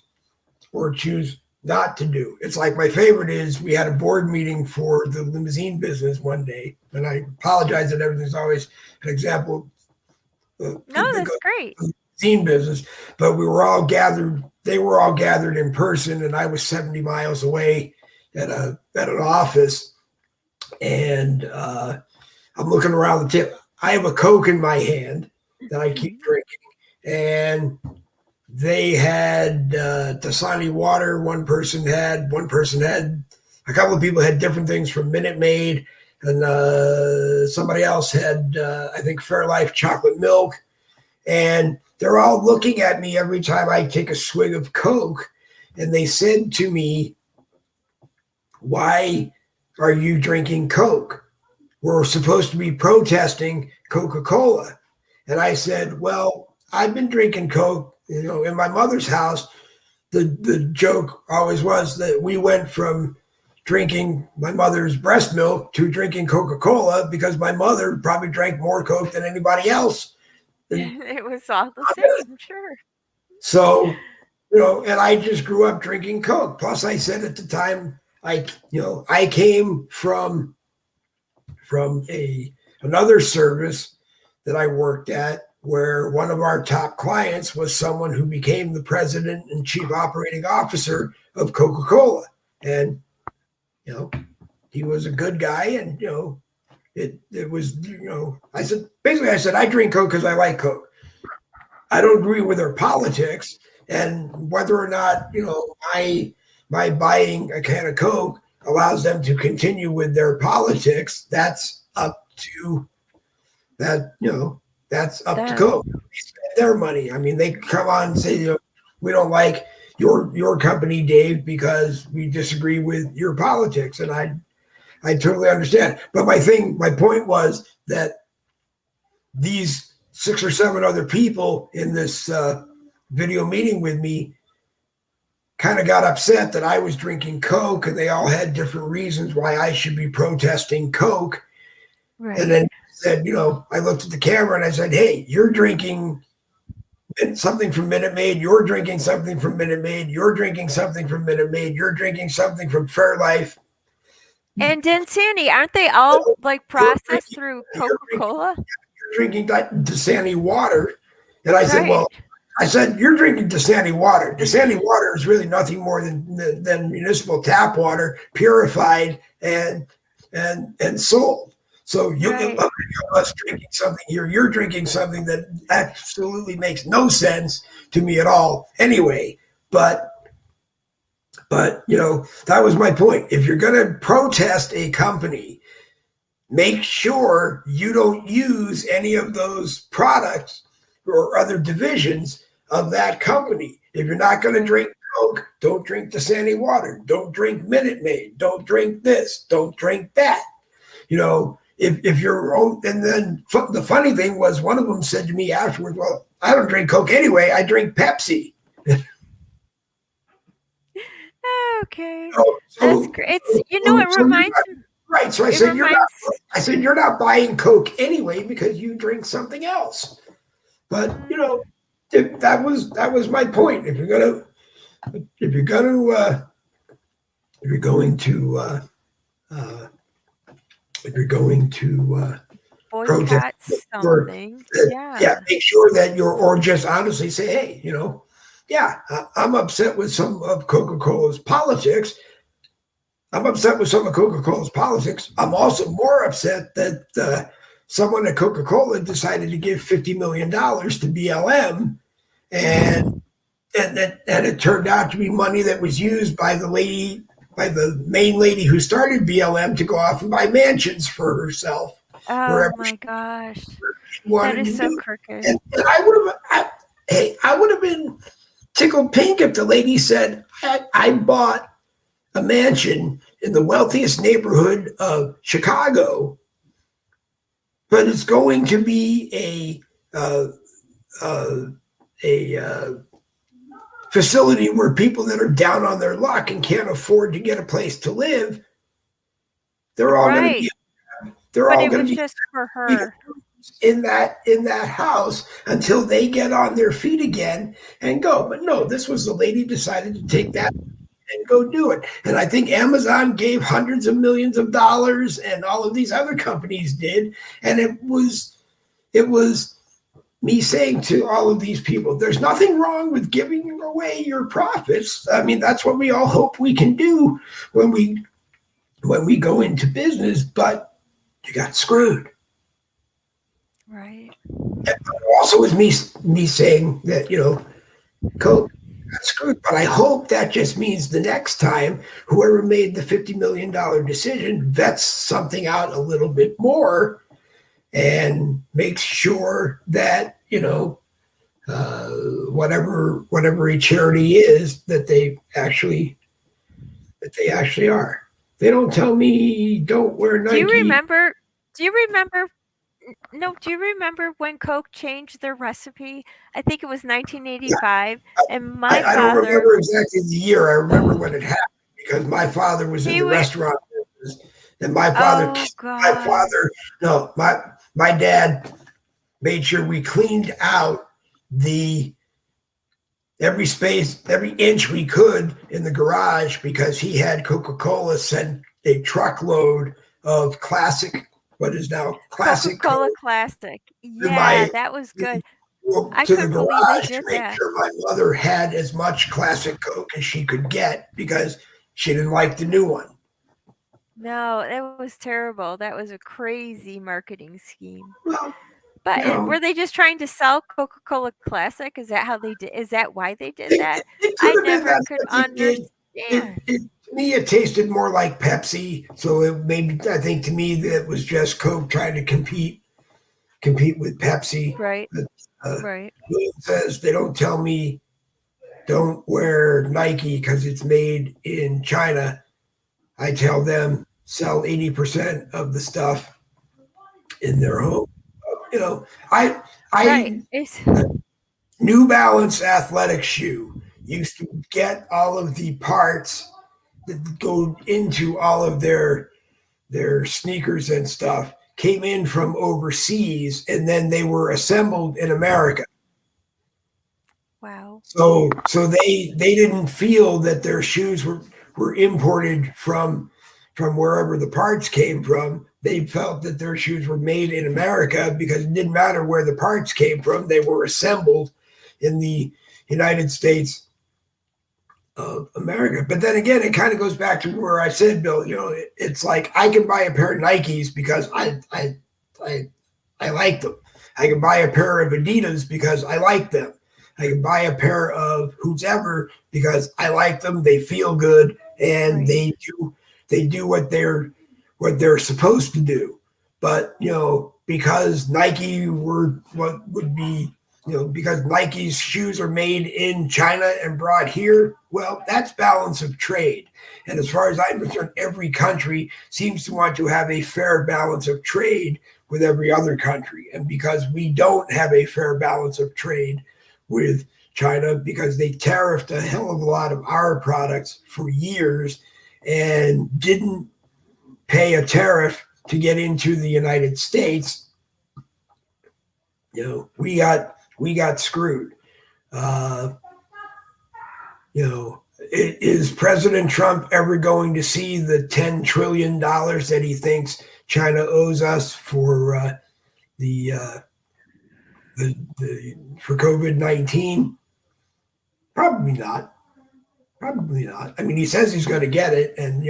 or choose not to do. It's like my favorite is we had a board meeting for the limousine business one day, and I apologize that everything's always an example. No, that's great. Limousine business, but we were all gathered. They were all gathered in person, and I was 70 miles away at an office, and I'm looking around the tip. I have a Coke in my hand that I keep drinking, and they had Dasani water. One person had. A couple of people had different things from Minute Maid, and somebody else had, I think, Fairlife chocolate milk. And they're all looking at me every time I take a swig of Coke, and they said to me, "Why are you drinking Coke? We're supposed to be protesting Coca-Cola." And I said, "Well, I've been drinking Coke. You know, in my mother's house, the joke always was that we went from drinking my mother's breast milk to drinking Coca-Cola because my mother probably drank more Coke than anybody else." It was all the same, sure. So, and I just grew up drinking Coke. Plus, I said at the time, I came from another service that I worked at, where one of our top clients was someone who became the president and chief operating officer of Coca-Cola. And, he was a good guy. And, it was, I said, I drink Coke because I like Coke. I don't agree with their politics. And whether or not, my buying a can of Coke allows them to continue with their politics, that's up to that, that's up to Coke. They spend their money. I mean, they come on and say, we don't like your company, Dave, because we disagree with your politics. And I totally understand. But my point was that these 6 or 7 other people in this video meeting with me kind of got upset that I was drinking Coke, and they all had different reasons why I should be protesting Coke. Right. And then said, I looked at the camera and I said, "Hey, you're drinking something from Minute Maid. You're drinking something from Minute Maid. You're drinking something from Minute Maid. You're drinking something from Fairlife. And Dasani, aren't they all like processed through Coca-Cola? You're drinking Dasani water." And I said, "You're drinking Dasani water. Dasani water is really nothing more than municipal tap water, purified and sold. So you us drinking something here. You're drinking something that absolutely makes no sense to me at all. Anyway, but that was my point. If you're going to protest a company, make sure you don't use any of those products or other divisions of that company. If you're not going to drink Coke, don't drink Dasani water. Don't drink Minute Maid. Don't drink this. Don't drink that. If you're own, and then the funny thing was, one of them said to me afterwards, "Well, I don't drink Coke anyway. I drink Pepsi." Okay, that's great. It reminds me. Right. So I said, you're not buying Coke anyway because you drink something else. But that was my point. If you're going to boycott something, make sure that or just honestly say, "Hey, I'm upset with some of Coca-Cola's politics. I'm also more upset that someone at Coca-Cola decided to give $50 million to BLM, and it turned out to be money that was used by the main lady who started BLM to go off and buy mansions for herself." Oh my gosh, that is so crooked. And I would have been tickled pink if the lady said, I bought a mansion in the wealthiest neighborhood of Chicago but it's going to be a facility where people that are down on their luck and can't afford to get a place to live, they're all going to be Right. But it was just for her. in that house until they get on their feet again and go. But no, this was the lady decided to take that and go do it. And I think Amazon gave hundreds of millions of dollars, and all of these other companies did. And it was me saying to all of these people, there's nothing wrong with giving away your profits. I mean, that's what we all hope we can do when we go into business, but you got screwed. Right. And also was me saying that, Coke got screwed. But I hope that just means the next time whoever made the $50 million decision vets something out a little bit more and makes sure that, whatever a charity is, that they actually are. They don't tell me don't wear Nike. Do you remember? No, do you remember when Coke changed their recipe? I think it was 1985, and my I don't father. remember exactly the year. I remember when it happened because my father was in the restaurant business, and my dad made sure we cleaned out every space, every inch we could in the garage because he had Coca-Cola send a truckload of classic, what is now classic Coca-Cola Classic. Yeah, that was good. I couldn't believe they did to make that. sure my mother had as much classic Coke as she could get because she didn't like the new one. No, that was terrible. That was a crazy marketing scheme. Well, but were they just trying to sell Coca-Cola Classic? Is that how they did? Is that why they did that? I never could understand. To me, it tasted more like Pepsi. So I think to me that was just Coke trying to compete with Pepsi. Right. But, right. It says they don't tell me don't wear Nike because it's made in China. I tell them sell 80% of the stuff in their home. New Balance athletic shoe used to get all of the parts that go into all of their sneakers and stuff came in from overseas, and then they were assembled in America. Wow. So they didn't feel that their shoes were imported from wherever the parts came from. They felt that their shoes were made in America because it didn't matter where the parts came from. They were assembled in the United States of America. But then again, it kind of goes back to where I said, Bill, it's like I can buy a pair of Nikes because I like them. I can buy a pair of Adidas because I like them. I can buy a pair of whoever because I like them. They feel good and they do what they're supposed to do. But because Nike because Nike's shoes are made in China and brought here, well, that's balance of trade. And as far as I'm concerned, every country seems to want to have a fair balance of trade with every other country. And because we don't have a fair balance of trade with China, because they tariffed a hell of a lot of our products for years and didn't pay a tariff to get into the United States, we got screwed. Is President Trump ever going to see the $10 trillion that he thinks China owes us for for COVID-19? Probably not. I mean, he says he's going to get it, and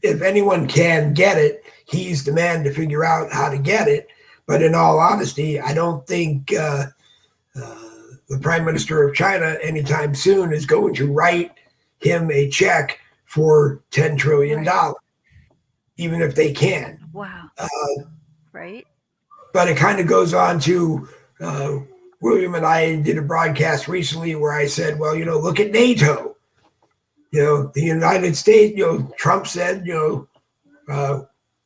if anyone can get it, he's the man to figure out how to get it. But in all honesty, I don't think the Prime Minister of China anytime soon is going to write him a check for $10 trillion, even if they can. Wow. Right. But it kind of goes on to William and I did a broadcast recently where I said, well, look at NATO. The United States, Trump said,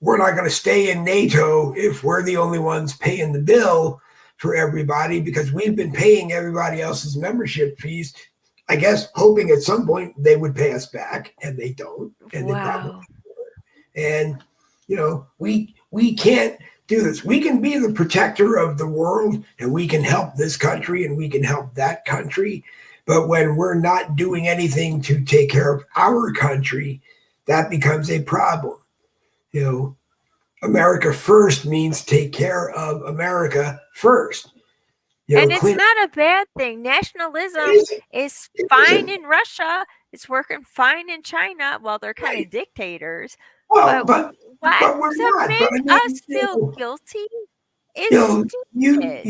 we're not going to stay in NATO if we're the only ones paying the bill for everybody because we've been paying everybody else's membership fees. I guess hoping at some point they would pay us back, and they don't, and they probably Wow. and we can't do this. We can be the protector of the world, and we can help this country, and we can help that country. But when we're not doing anything to take care of our country, that becomes a problem. You know, America first means take care of America first. And it's Clean not a bad thing. Nationalism it is it fine isn't in Russia. It's working fine in China. Well, they're kind of right. dictators. Well, But what but we're to not. But I make us mean, feel guilty you is know, stupid.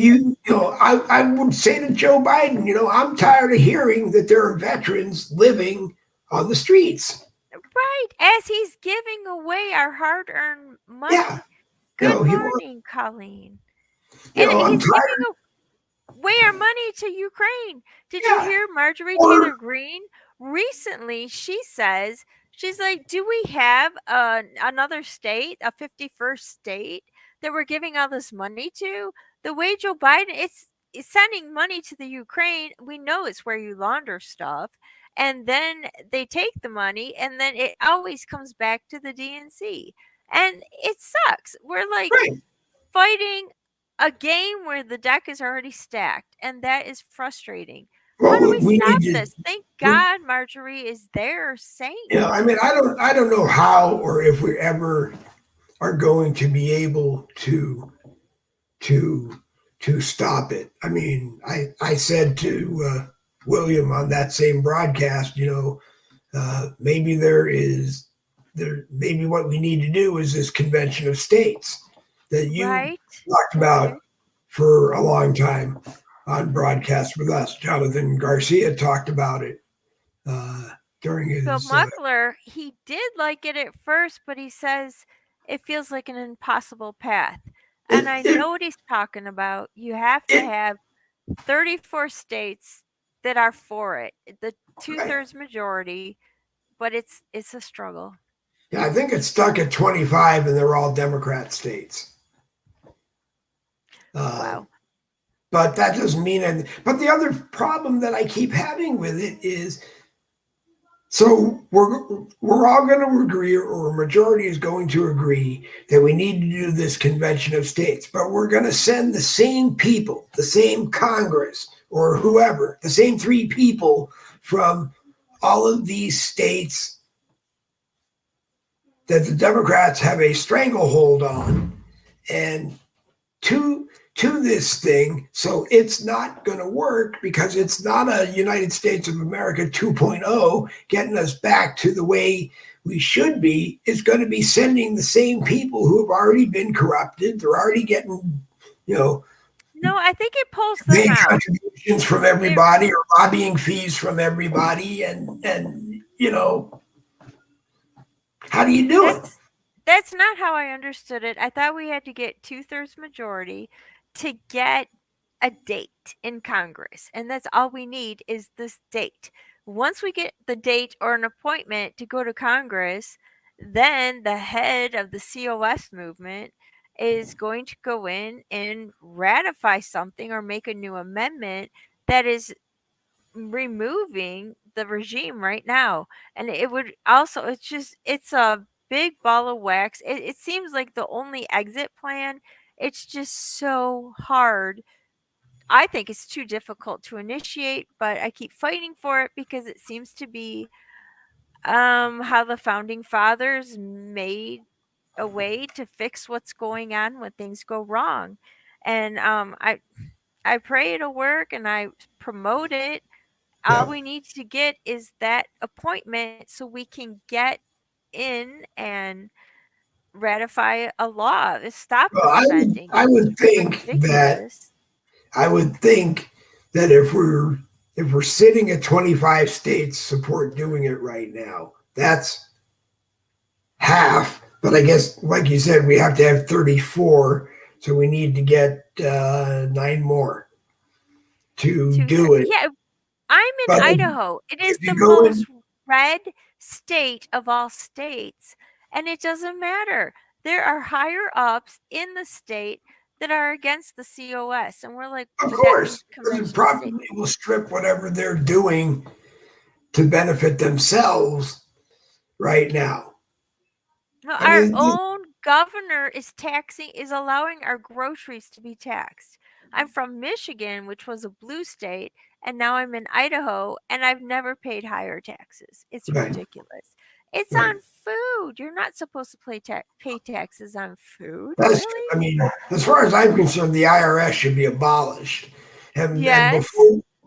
I would say to Joe Biden, I'm tired of hearing that there are veterans living on the streets. Right. As he's giving away our hard earned Yeah, money. Good he wants. morning, Colleen. And I'm he's giving tired. away our money to Ukraine. Did you Yeah, hear Marjorie or Taylor Greene? Recently, she says, she's like, do we have another state, a 51st state that we're giving all this money to? The way Joe Biden, it's sending money to the Ukraine. We know it's where you launder stuff. And then they take the money, and then it always comes back to the DNC. And it sucks. We're like right. fighting a game where the deck is already stacked, and that is frustrating. How do Well, we we stop need to. this? Thank We, God Marjorie is there saying it. I mean, I don't know how or if we ever are going to be able to to stop it. I mean, I said to William on that same broadcast, maybe maybe what we need to do is this convention of states that you Right? talked Right. about for a long time on broadcast with us. Jonathan Garcia talked about it uh, during Bill his. Muckler, he did like it at first, but he says it feels like an impossible path. And It, I it, know what he's talking about. You have to it, have 34 states that are for it, the right. two-thirds majority, but it's a struggle. Yeah, I think it's stuck at 25, and they're all Democrat states. Uh, Wow. but that doesn't mean anything. But the other problem that I keep having with it is, so we're all going to agree, or a majority is going to agree that we need to do this convention of states, but we're going to send the same people, the same Congress or whoever, the same three people from all of these states that the Democrats have a stranglehold on, and to this thing. So it's not going to work because it's not a United States of America 2.0 getting us back to the way we should be. It's going to be sending the same people who have already been corrupted. They're already getting, No, I think it pulls them paying out. contributions from It everybody or lobbying fees from everybody, and how do you do it? that's not how I understood it. I thought we had to get two-thirds majority to get a date in Congress, and that's all we need is this date. Once we get the date or an appointment to go to Congress, then the head of the COS movement is going to go in and ratify something or make a new amendment that is removing the regime right now. And it would also, it's a big ball of wax. It seems like the only exit plan. It's just so hard. I think it's too difficult to initiate, but I keep fighting for it because it seems to be how the founding fathers made a way to fix what's going on when things go wrong. And I pray it'll work and I promote it. All Yeah. we need to get is that appointment so we can get in and ratify a law to stop Well, the spending. I It's would think that ridiculous. I would think that if we're sitting at 25 states support doing it right now, that's half. But I guess, like you said, we have to have 34, so we need to get 9 more to do it. Yeah, I'm in But Idaho. It is if the you go in, most red state of all states, and it doesn't matter. There are higher ups in the state that are against the COS, and we're like, Of but that course, means because it convention state. probably will strip whatever they're doing to benefit themselves right now. No, I our mean, own governor is allowing our groceries to be taxed. I'm from Michigan, which was a blue state, and now I'm in Idaho, and I've never paid higher taxes. It's right, ridiculous. It's right. on food. You're not supposed to pay taxes on food, That's, really? I mean, as far as I'm concerned, the IRS should be abolished. And Yes.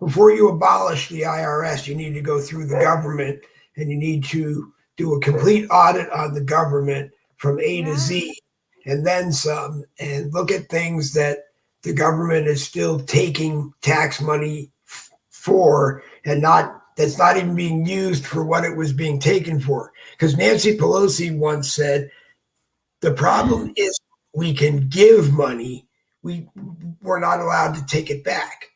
before you abolish the IRS, you need to go through the government and you need to do a complete audit on the government from A to Yeah. Z and then some and look at things that the government is still taking tax money for and not that's not even being used for what it was being taken for. Because Nancy Pelosi once said the problem is we can give money, we're not allowed to take it back.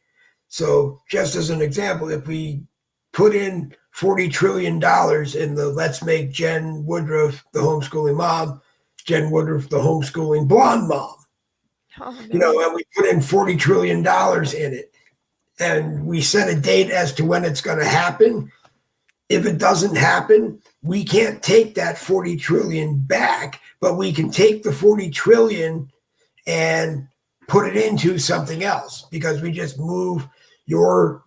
So, just as an example, if we put in $40 trillion in the Let's Make Jen Woodruff the homeschooling mom, Jen Woodruff the homeschooling blonde mom, Oh you know, no. and we put in $40 trillion in it, and we set a date as to when it's going to happen. If it doesn't happen, we can't take that 40 trillion back, but we can take the 40 trillion and put it into something else because we just move your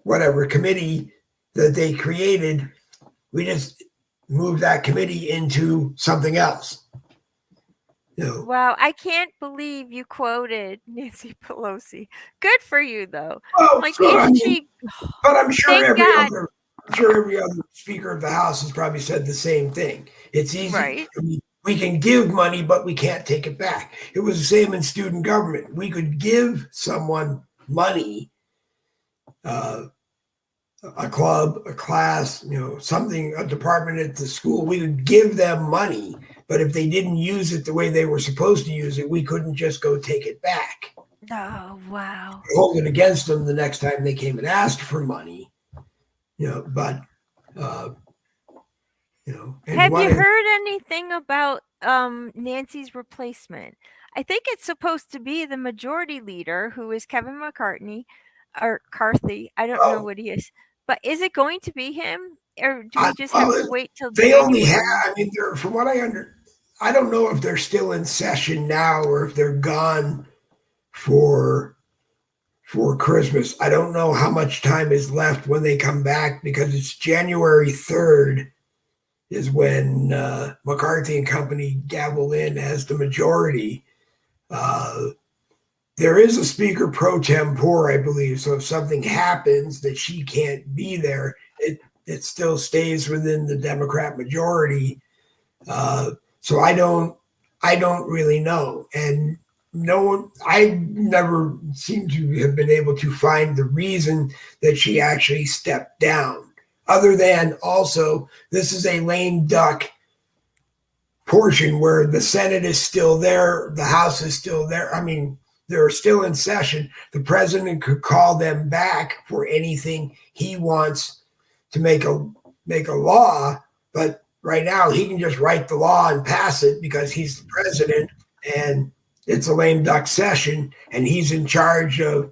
whatever committee that they created, we just move that committee into something else. You know, Wow, I can't believe you quoted Nancy Pelosi. Good for you, though. well, Like, so I isn't mean, she? but Thank God. I'm sure every other speaker of the House has probably said the same thing. It's easy. Right. I mean, we can give money, but we can't take it back. It was the same in student government. We could give someone money, uh, a club, a class, you know, something, a department at the school. We would give them money, but if they didn't use it the way they were supposed to use it, we couldn't just go take it back. Oh, wow. Hold it against them the next time they came and asked for money. You know, but you know, and Have one you is, heard anything about Nancy's replacement? I think it's supposed to be the majority leader, who is Kevin McCartney or Carthy. I don't know oh, what he is. But is it going to be him? Or do we just have to well, wait till they only have. January? I mean, they're from what I don't know if they're still in session now or if they're gone for Christmas. I don't know how much time is left when they come back because it's January 3rd is when McCarthy and company gavel in as the majority. Uh, there is a speaker pro tempore, I believe. So if something happens that she can't be there, it still stays within the Democrat majority. So I don't really know, and no one I never seem to have been able to find the reason that she actually stepped down, other than also this is a lame duck portion where the Senate is still there, the House is still there. I mean, they're still in session. The president could call them back for anything he wants to make a law, but right now he can just write the law and pass it because he's the president and it's a lame duck session and he's in charge of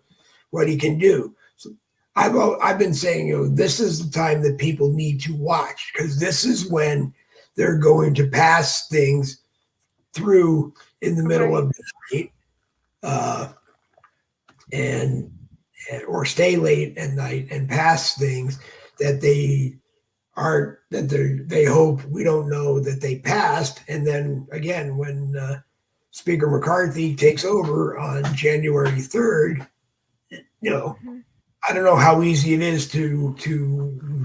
what he can do. So I've been saying, you know, this is the time that people need to watch because this is when they're going to pass things through in the middle Right. of the night, and or stay late at night and pass things that they hope we don't know that they passed. And then again, when Speaker McCarthy takes over on January 3rd, you know, Mm-hmm. I don't know how easy it is to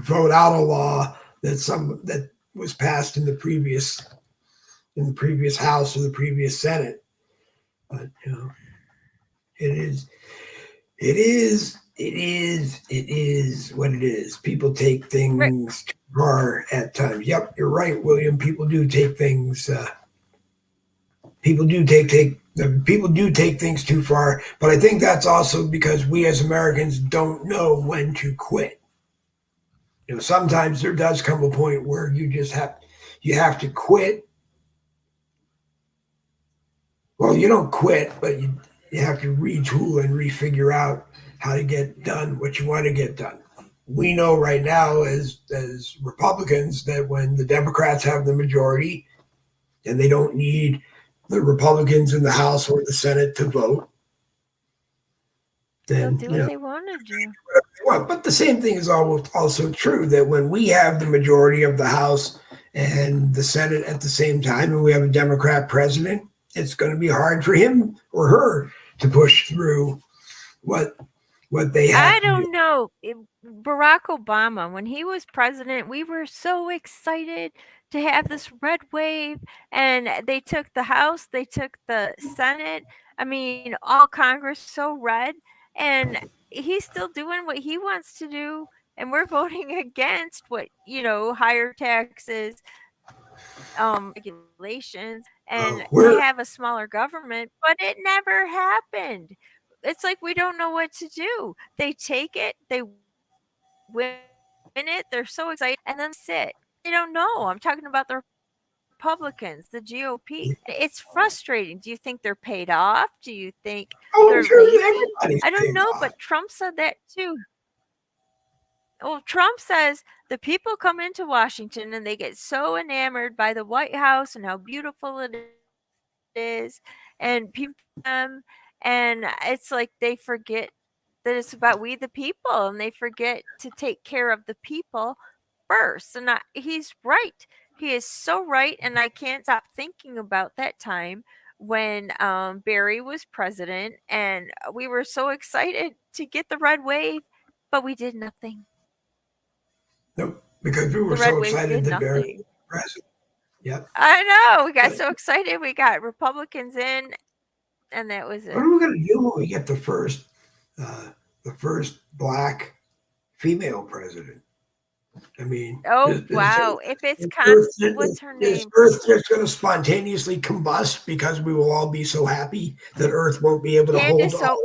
vote out a law that was passed in the previous House or the previous Senate. But you know, it is what it is. People take Right. things too far at times. Yep, you're right, William. People do take things. People do take things too far. But I think that's also because we as Americans don't know when to quit. You know, sometimes there does come a point where you you have to quit. Well, you don't quit, but you have to retool and refigure out how to get done what you want to get done. We know right now as Republicans that when the Democrats have the majority and they don't need the Republicans in the House or the Senate to vote, They'll then do what they want to do. well, but the same thing is also true that when we have the majority of the House and the Senate at the same time, and we have a Democrat president, it's going to be hard for him or her to push through what they have. I don't know. Barack Obama, when he was president, we were so excited to have this red wave, and they took the House, they took the Senate. I mean, all Congress so red, and he's still doing what he wants to do, and we're voting against what, higher taxes, regulations, and to have a smaller government, but it never happened. It's like we don't know what to do. They take it, they win it, they're so excited, and then sit. They don't know. I'm talking about the Republicans, the GOP. It's frustrating. Do you think they're paid off? Do you think they're lazy? I don't know, but Trump said that too. Well, Trump says the people come into Washington and they get so enamored by the White House and how beautiful it is, and people, and it's like they forget that it's about we the people, and they forget to take care of the people first. And he's right. He is so right, and I can't stop thinking about that time when Barry was president, and we were so excited to get the red wave, but we did nothing. Nope, because we were so excited that Barry was president. Yep. I know. We got so excited. We got Republicans in, and that was it. What are we going to do when we get the first black female president? I mean, wow! If it's what's her name? Is Earth just going to spontaneously combust because we will all be so happy that Earth won't be able to hold all of that?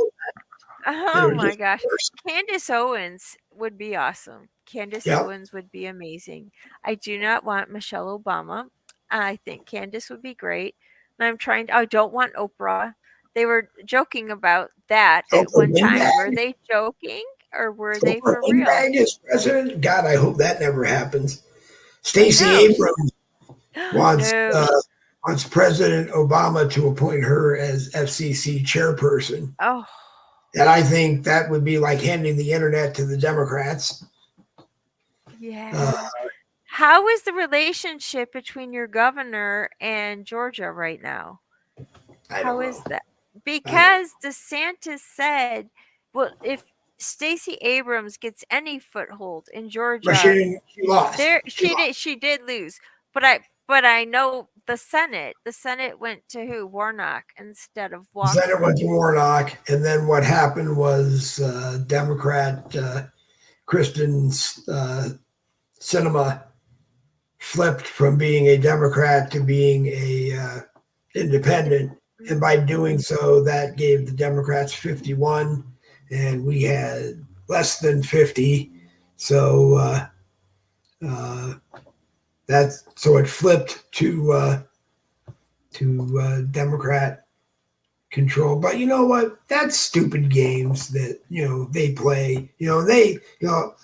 Oh my gosh, Candace Owens would be awesome. Candace Owens would be amazing. I do not want Michelle Obama. I think Candace would be great. And I don't want Oprah. They were joking about that at one time. Were they joking or were they for real? As president? God, I hope that never happens. Stacey Abrams wants President Obama to appoint her as FCC chairperson. Oh. And I think that would be like handing the internet to the Democrats. Yeah. How is the relationship between your governor and Georgia right now? How is that? Because DeSantis said, well, if Stacey Abrams gets any foothold in Georgia, she lost. She did lose. But I know the Senate went to who? Warnock instead of Walker. The Senate went to Warnock, and then what happened was Democrat Kristen Sinema flipped from being a Democrat to being a independent, and by doing so, that gave the Democrats 51, and we had less than 50. So so it flipped to Democrat control. But you know what? That's stupid games that they play.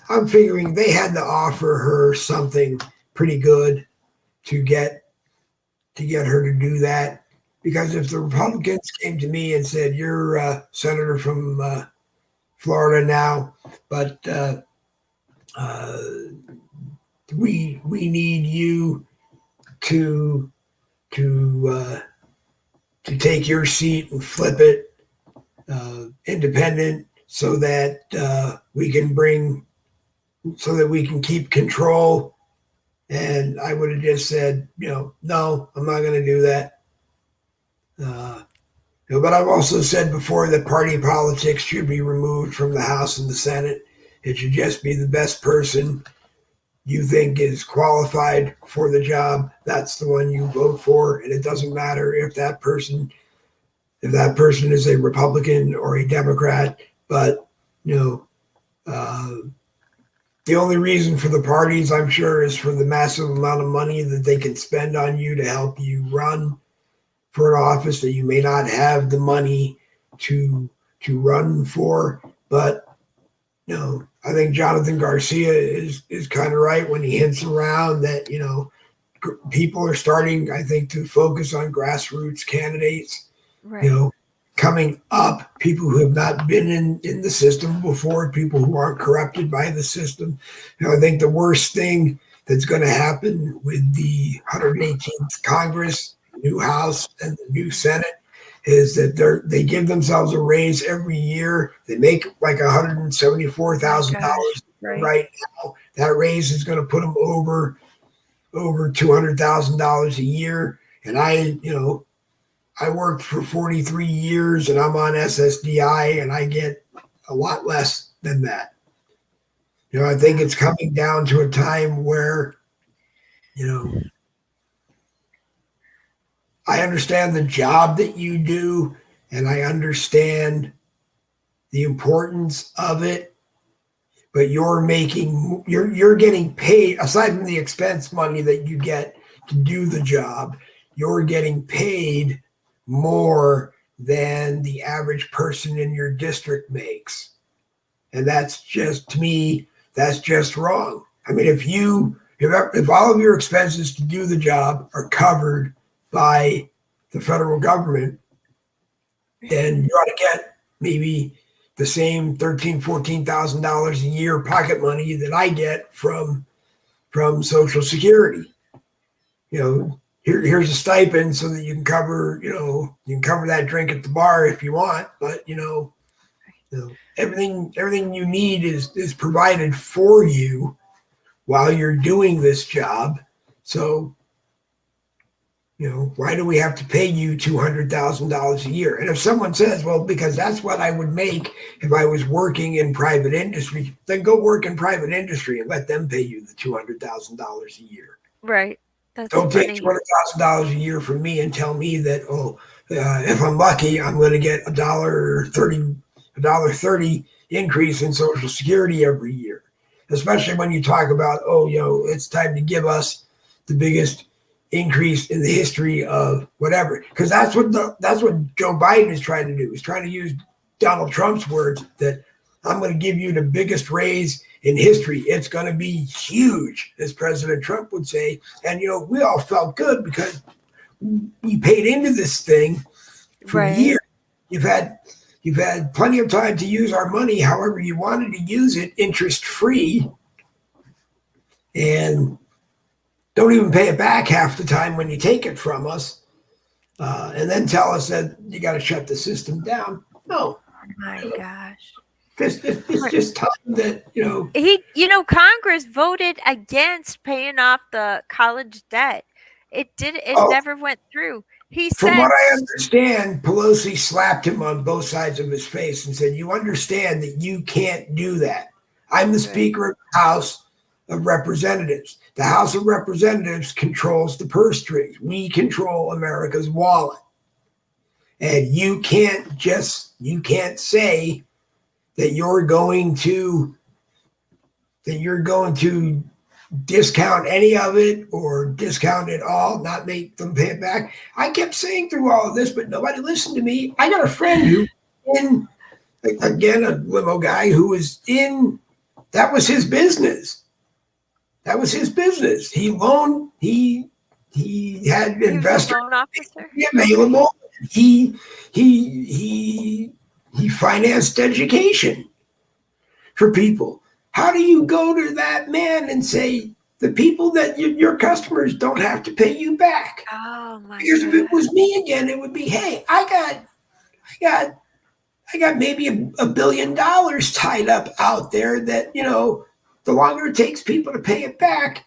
I'm figuring they had to offer her something pretty good to get her to do that. Because if the Republicans came to me and said, "You're a senator from Florida now, but we need you to take your seat and flip it independent so that we can keep control." And I would have just said, no, I'm not going to do that. But I've also said before that party politics should be removed from the House and the Senate. It should just be the best person you think is qualified for the job. That's the one you vote for, and it doesn't matter if that person is a Republican or a Democrat. But The only reason for the parties, I'm sure, is for the massive amount of money that they can spend on you to help you run for an office that you may not have the money to run for. But I think Jonathan Garcia is kind of right when he hints around that people are starting, I think, to focus on grassroots candidates. Right. Coming up, people who have not been in the system before, people who aren't corrupted by the system. I think the worst thing that's going to happen with the 118th Congress, the new House, and the new Senate is that they give themselves a raise every year. They make like $174,000 right now. That raise is going to put them over $200,000 a year. And I worked for 43 years and I'm on SSDI and I get a lot less than that. I think it's coming down to a time where, I understand the job that you do and I understand the importance of it, but you're getting paid, aside from the expense money that you get to do the job, you're getting paid more than the average person in your district makes. And that's just, to me, that's just wrong. I mean, if all of your expenses to do the job are covered by the federal government, then you ought to get maybe the same $13,000, $14,000 a year pocket money that I get from Social Security. Here's a stipend so that you can cover that drink at the bar if you want, but everything you need is provided for you while you're doing this job. So, why do we have to pay you $200,000 a year? And if someone says, well, because that's what I would make if I was working in private industry, then go work in private industry and let them pay you the $200,000 a year. Right. Don't take $200,000 a year from me and tell me that, if I'm lucky, I'm going to get $1.30 increase in Social Security every year. Especially when you talk about, it's time to give us the biggest increase in the history of whatever. Because that's what Joe Biden is trying to do. He's trying to use Donald Trump's words that I'm going to give you the biggest raise in history. It's going to be huge, as President Trump would say. And, we all felt good because we paid into this thing for years. You've had plenty of time to use our money however you wanted to use it, interest-free, and don't even pay it back half the time when you take it from us, and then tell us that you got to shut the system down. No. Oh my gosh. It's just time that, Congress voted against paying off the college debt. It never went through. From what I understand, Pelosi slapped him on both sides of his face and said, you understand that you can't do that. I'm the Speaker of the House of Representatives. The House of Representatives controls the purse strings. We control America's wallet. And you can't say that you're going to discount any of it or discount it all, not make them pay it back. I kept saying through all of this, but nobody listened to me. I got a friend again, a limo guy who was that was his business. That was his business. He had investors available. He financed education for people. How do you go to that man and say the people that your customers don't have to pay you back? Oh my! Because if it was me again, it would be, hey, I got maybe $1 billion tied up out there that, the longer it takes people to pay it back,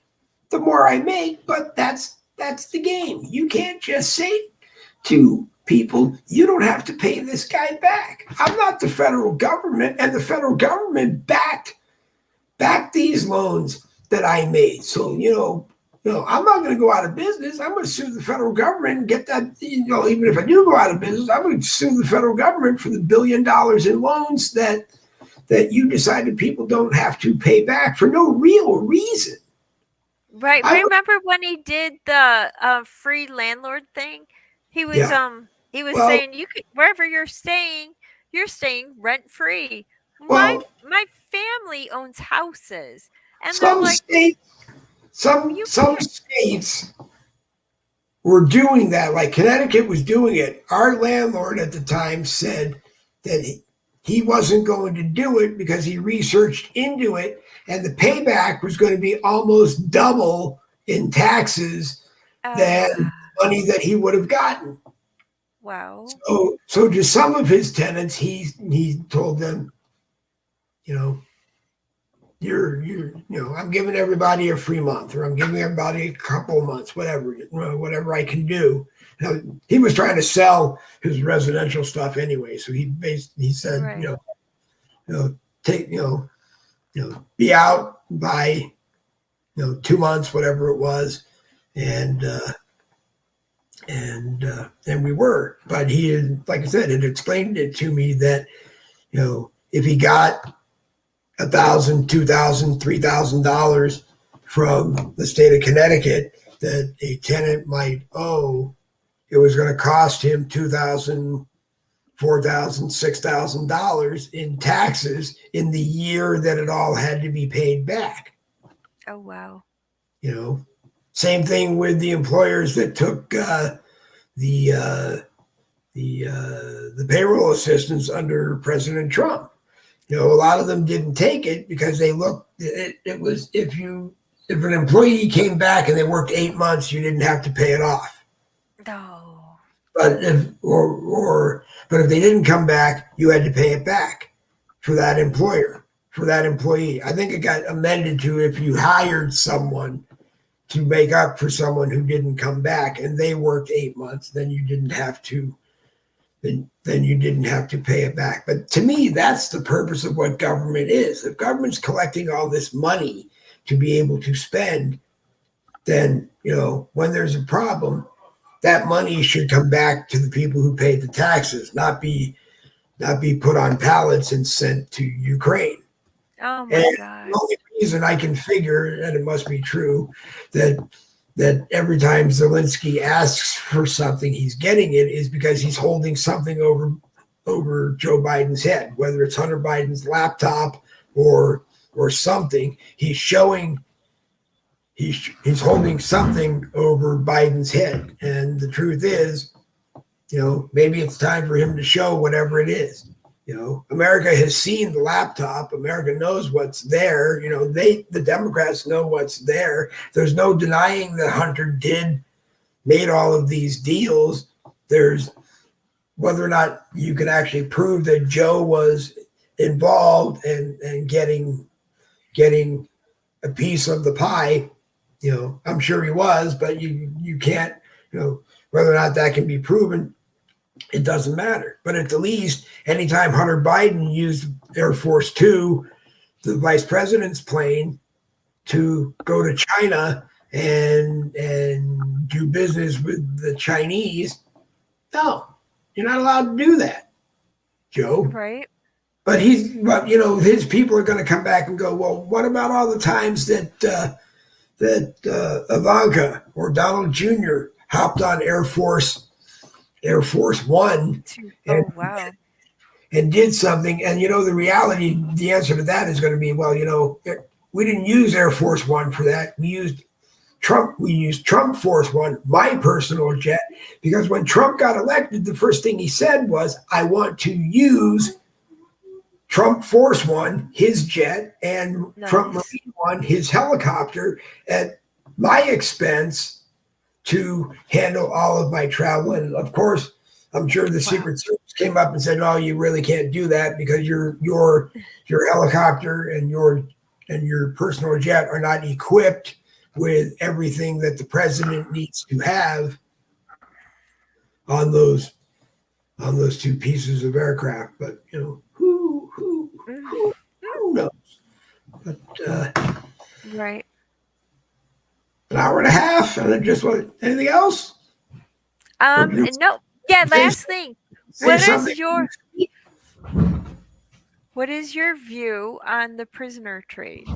the more I make. But that's the game. You can't just say to people, you don't have to pay this guy back. I'm not the federal government, and the federal government backed these loans that I made. So, I'm not going to go out of business. I'm going to sue the federal government and get that, even if I do go out of business, I'm going to sue the federal government for the $1 billion in loans that that you decided people don't have to pay back for no real reason. Right. Remember when he did the free landlord thing? He was Yeah. Well, saying you could wherever you're staying rent free. well, My family owns houses, and they're some like, states, some you some can't. states were doing that. Like Connecticut was doing it. Our landlord at the time said that he wasn't going to do it because he researched into it, and the payback was going to be almost double in taxes than money that he would have gotten. Wow. So to some of his tenants, he told them, you know, I'm giving everybody a free month, or I'm giving everybody a couple of months, whatever I can do. Now, he was trying to sell his residential stuff anyway, so he said, Right. take, be out by, 2 months, whatever it was, and we were. But he had, like I said, had explained it to me that, if he got $1,000, $2,000, $3,000 from the state of Connecticut that a tenant might owe, it was going to cost him $2,000, $4,000, $6,000 in taxes in the year that it all had to be paid back. Oh wow. Same thing with the employers that took the payroll assistance under President Trump. A lot of them didn't take it because they looked. It was if an employee came back and they worked 8 months, you didn't have to pay it off. No. But if they didn't come back, you had to pay it back for that employer, for that employee. I think it got amended to if you hired someone to make up for someone who didn't come back and they worked 8 months, then you didn't have to. Then you didn't have to pay it back. But to me, that's the purpose of what government is. If government's collecting all this money to be able to spend, then, when there's a problem, that money should come back to the people who paid the taxes, not be put on pallets and sent to Ukraine. Oh my God. The only reason I can figure, and it must be true, that every time Zelensky asks for something, he's getting it, is because he's holding something over Joe Biden's head, whether it's Hunter Biden's laptop or something. He's holding something over Biden's head, and the truth is, maybe it's time for him to show whatever it is. America has seen the laptop. America knows what's there. The Democrats know what's there. There's no denying that Hunter made all of these deals. There's whether or not you can actually prove that Joe was involved and getting a piece of the pie. I'm sure he was, but you can't, whether or not that can be proven. It doesn't matter. But at the least, anytime Hunter Biden used Air Force Two, the vice president's plane, to go to China and do business with the Chinese, no, you're not allowed to do that, Joe. Right. But his people are going to come back and go, well, what about all the times that Ivanka or Donald Jr. hopped on Air Force One and did something. And, the reality, the answer to that is going to be, well, we didn't use Air Force One for that. We used Trump Force One, my personal jet, because when Trump got elected, the first thing he said was, I want to use Trump Force One, his jet, and Trump Marine One, his helicopter, at my expense to handle all of my travel. And of course, I'm sure the Secret Service came up and said, "No, you really can't do that because your helicopter and your personal jet are not equipped with everything that the president needs to have on those two pieces of aircraft." But who knows? But right. An hour and a half, and just anything else? No. Yeah. Last thing. What what is your view on the prisoner trade?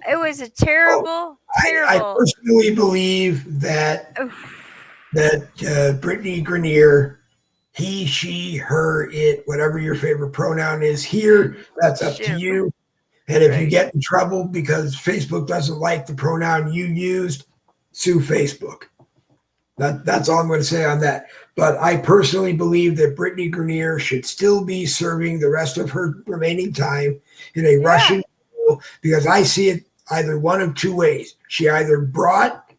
It was a Oh, terrible, I terrible. personally believe that Brittany Grenier, he, she, her, it, whatever your favorite pronoun is here, that's up to Shoot. you. And if you Right. get in trouble because Facebook doesn't like the pronoun you used, sue Facebook. That's all I'm going to say on that. But I personally believe that Brittany Grenier should still be serving the rest of her remaining time in a Russian jail, because I see it either one of two ways. She either brought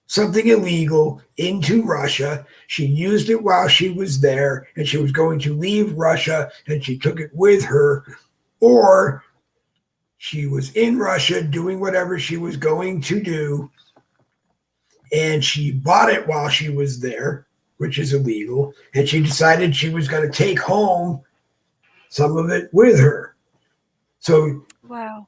something illegal into Russia, she used it while she was there, and she was going to leave Russia and she took it with her, or she was in Russia doing whatever she was going to do, and she bought it while she was there, which is illegal, and she decided she was going to take home some of it with her. So Wow.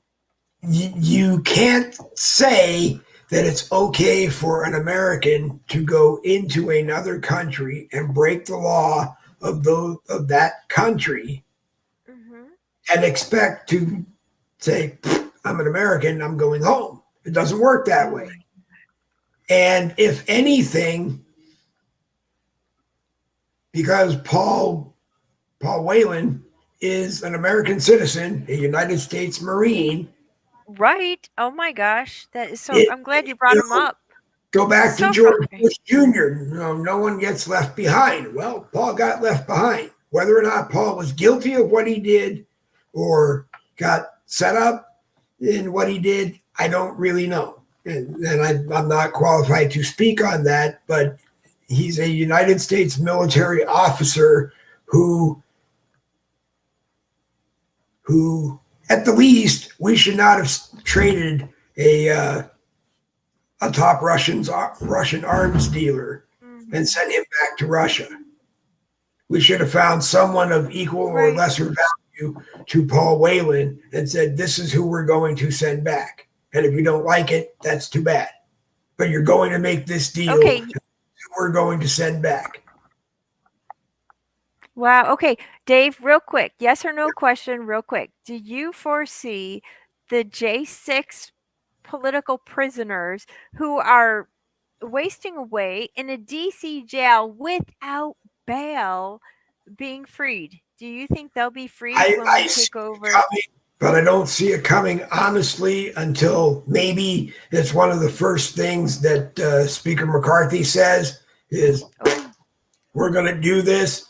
you can't say that it's okay for an American to go into another country and break the law of that country and expect to say, I'm an American, I'm going home. It doesn't work that way. And if anything, because Paul Whelan is an American citizen, a United States Marine. Right. Oh my gosh. That is so. I'm glad you brought him up. Go back to So George frustrating. Bush Jr. No one gets left behind. Well, Paul got left behind. Whether or not Paul was guilty of what he did or got set up in what he did, I don't really know. And I'm not qualified to speak on that, but he's a United States military officer who at the least, we should not have traded a top Russian arms dealer and sent him back to Russia. We should have found someone of equal or lesser value to Paul Whelan and said, this is who we're going to send back. And if you don't like it, that's too bad. But you're going to make this deal. Okay. We're going to send back. Wow. Okay. Dave, real quick. Yes or no question, real quick. Do you foresee the J6 political prisoners who are wasting away in a DC jail without bail being freed? Do you think they'll be freed when we take over? But I don't see it coming, honestly, until maybe it's one of the first things that Speaker McCarthy says is, we're going to do this.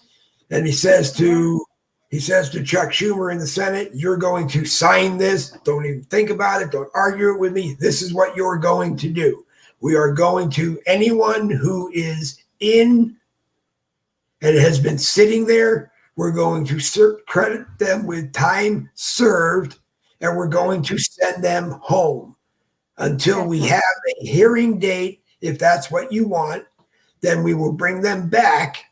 And he says to Chuck Schumer in the Senate, you're going to sign this. Don't even think about it. Don't argue it with me. This is what you're going to do. We are going to, anyone who is in and has been sitting there, we're going to credit them with time served, and we're going to send them home until we have a hearing date. If that's what you want, then we will bring them back.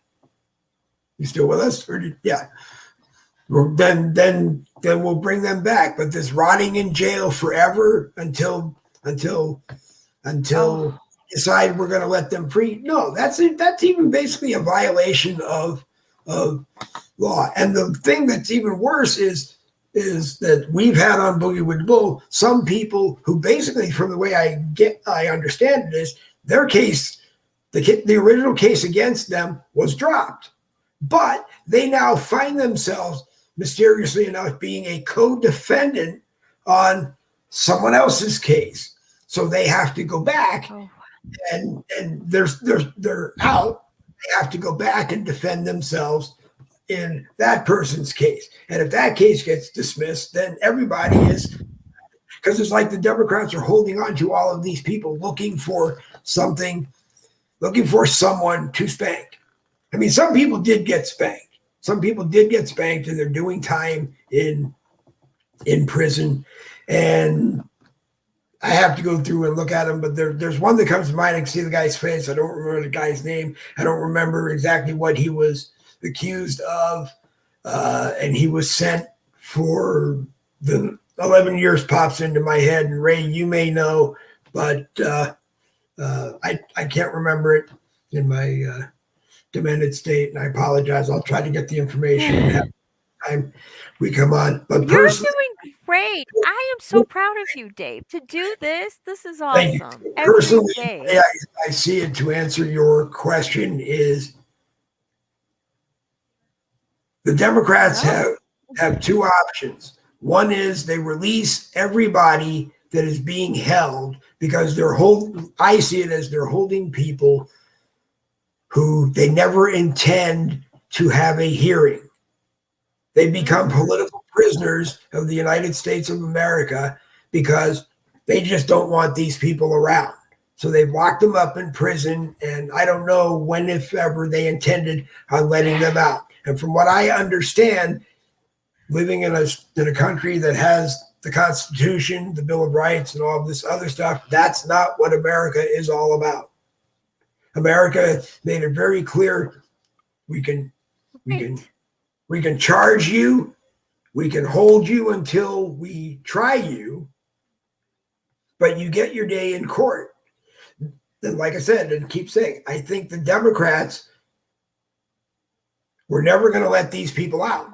You still with us? Yeah. Well, then we'll bring them back. But this rotting in jail forever until decide we're going to let them free. No, that's even basically a violation of law. And the thing that's even worse is that we've had on Boogie with Bull some people who basically, from the way I understand it, is their case, the original case against them was dropped. But they now find themselves, mysteriously enough, being a co-defendant on someone else's case. So they have to go back, and they're out. They have to go back and defend themselves in that person's case. And if that case gets dismissed, then everybody is, because it's like the Democrats are holding on to all of these people looking for something, looking for someone to spank. I mean, some people did get spanked. Some people did get spanked, and they're doing time in prison. And I have to go through and look at them, but there's one that comes to mind. I can see the guy's face. I don't remember the guy's name. I don't remember exactly what he was accused of. And he was sent for the 11 years pops into my head. And Ray, you may know, but I can't remember it in my demented state, and I apologize. I'll try to get the information and have time we come on. But You're personally, doing great. I am so proud of you, Dave. To do this is thank you. awesome. Every Personally, the day. way I see it, to answer your question, is the Democrats have two options. One is they release everybody that is being held because I see it as they're holding people who they never intend to have a hearing. They become political prisoners of the United States of America because they just don't want these people around. So they've locked them up in prison, and I don't know when, if ever, they intended on letting them out. And from what I understand, living in a country that has the Constitution, the Bill of Rights, and all of this other stuff, that's not what America is all about. America made it very clear we can charge you, we can hold you until we try you, but you get your day in court. And like I said, and keep saying, I think the Democrats were never going to let these people out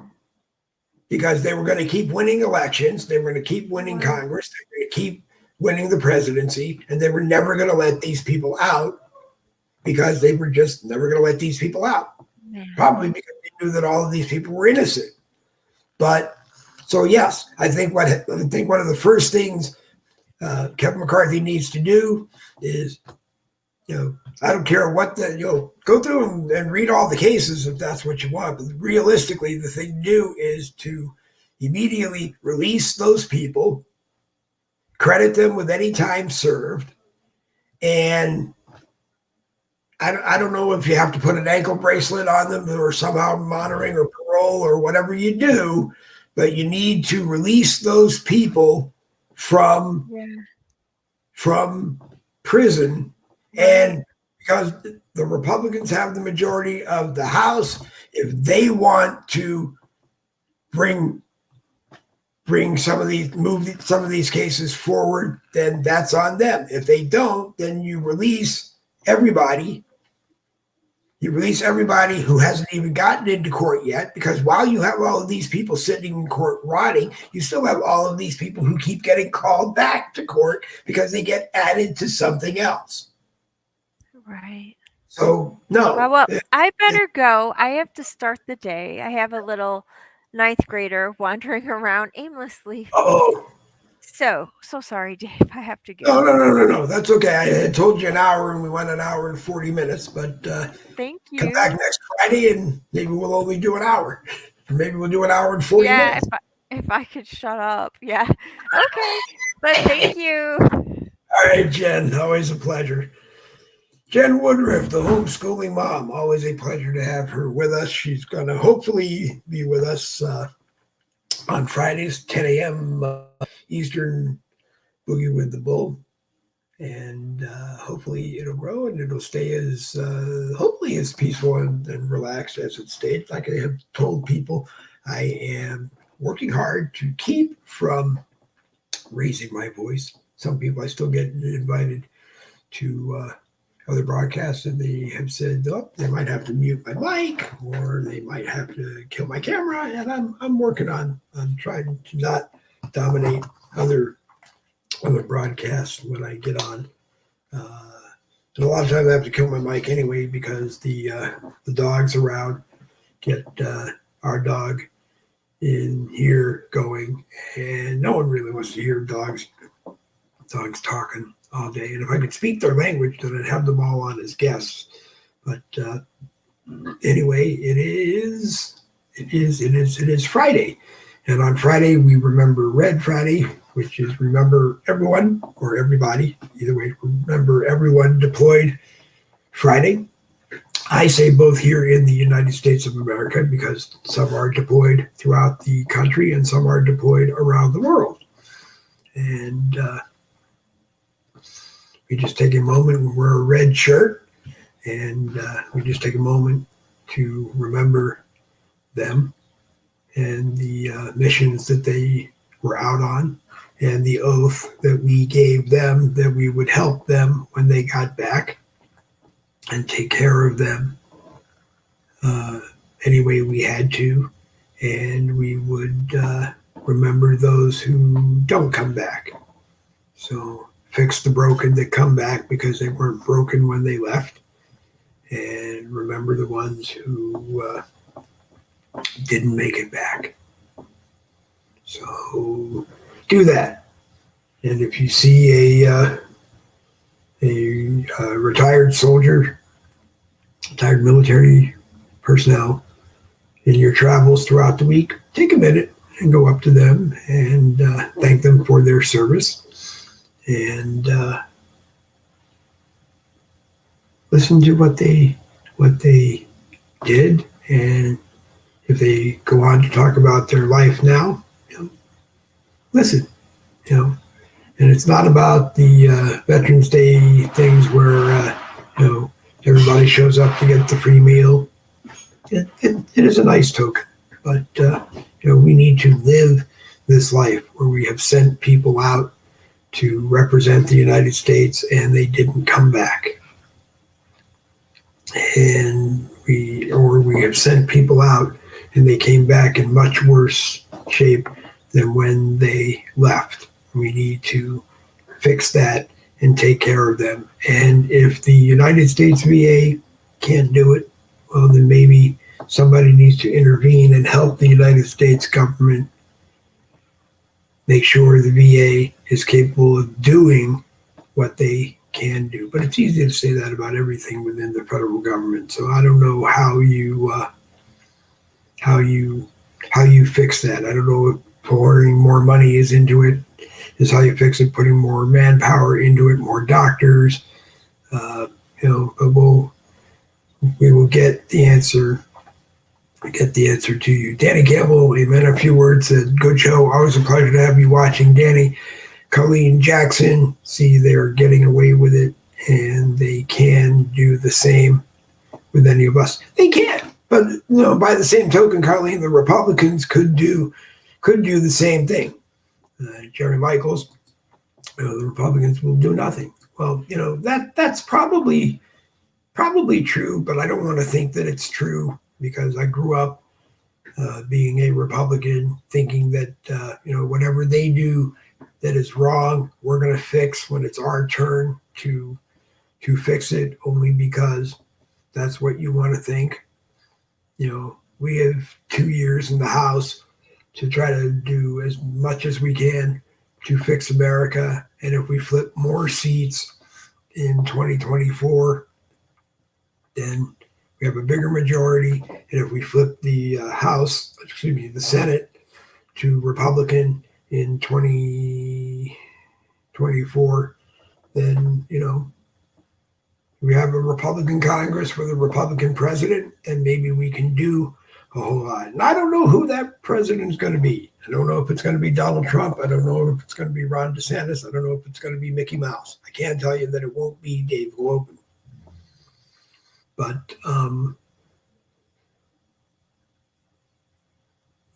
because they were going to keep winning elections. They were going to keep winning Congress. They were going to keep winning the presidency. And they were never going to let these people out because they were just never going to let these people out. Probably because they knew that all of these people were innocent. But so, yes, I think one of the first things Kevin McCarthy needs to do is, I don't care what go through and read all the cases if that's what you want. But realistically, the thing to do is to immediately release those people, credit them with any time served, and I don't know if you have to put an ankle bracelet on them or somehow monitoring or parole or whatever you do, but you need to release those people from prison. And because the Republicans have the majority of the House, if they want to move some of these cases forward, then that's on them. If they don't, then you release everybody. You release everybody who hasn't even gotten into court yet, because while you have all of these people sitting in court rotting, you still have all of these people who keep getting called back to court because they get added to something else. Right. So, no. Well, I better go. I have to start the day. I have a little 9th grader wandering around aimlessly. Oh. So sorry, Dave. I have to go. No. That's okay. I had told you an hour, and we went an hour and 40 minutes. But thank you. Come back next Friday, and maybe we'll only do an hour. Or maybe we'll do an hour and 40 minutes. Yeah, if I could shut up. Yeah. Okay. But thank you. All right, Jen. Always a pleasure. Jen Woodruff, the homeschooling mom. Always a pleasure to have her with us. She's going to hopefully be with us on Fridays, 10 a.m. Eastern, Boogie with the Bull. And hopefully it'll grow and it'll stay as hopefully as peaceful and relaxed as it stayed. Like I have told people, I am working hard to keep from raising my voice. Some people I still get invited to other broadcasts, and they have said, oh, they might have to mute my mic or they might have to kill my camera. And I'm working on trying to not dominate other broadcasts when I get on. And a lot of times I have to kill my mic anyway because the dogs around get our dog in here going, and no one really wants to hear dogs talking all day. And if I could speak their language, then I'd have them all on as guests. But anyway, it is Friday, and on Friday we remember Red Friday, which is remember everyone or everybody, either way, remember everyone deployed Friday. I say both here in the United States of America because some are deployed throughout the country and some are deployed around the world. And we just take a moment and wear a red shirt, and we just take a moment to remember them and the missions that they were out on, and the oath that we gave them that we would help them when they got back and take care of them any way we had to. and we would remember those who don't come back. So fix the broken that come back because they weren't broken when they left, and remember the ones who didn't make it back. So do that. And if you see a retired soldier, retired military personnel in your travels throughout the week, take a minute and go up to them and thank them for their service, and listen to what they did. And if they go on to talk about their life now, listen, and it's not about the Veterans Day things where everybody shows up to get the free meal. It is a nice token, but we need to live this life where we have sent people out to represent the United States and they didn't come back, and we have sent people out and they came back in much worse shape than when they left. We need to fix that and take care of them. And if the United States VA can't do it, well, then maybe somebody needs to intervene and help the United States government make sure the VA is capable of doing what they can do. But it's easy to say that about everything within the federal government. So I don't know how you fix that. I don't know if pouring more money into it is how you fix it. Putting more manpower into it, more doctors. But we will get the answer. Get the answer to you. Danny Campbell, amen. A few words. Said, good show. Always a pleasure to have you watching, Danny. Colleen Jackson, see, they're getting away with it, and they can do the same with any of us. They can, but by the same token, Colleen, the Republicans could do the same thing. Jerry Michaels, the Republicans will do nothing. Well, that's probably true, but I don't want to think that it's true, because I grew up being a Republican, thinking that whatever they do that is wrong, we're going to fix when it's our turn to fix it, only because that's what you want to think. We have 2 years in the House to try to do as much as we can to fix America. And if we flip more seats in 2024, then we have a bigger majority. And if we flip the the Senate to Republican in 2024, then, we have a Republican Congress with a Republican president, and maybe we can do a whole lot. And I don't know who that president is going to be. I don't know if it's going to be Donald Trump. I don't know if it's going to be Ron DeSantis. I don't know if it's going to be Mickey Mouse. I can't tell you that it won't be Dave Logan. But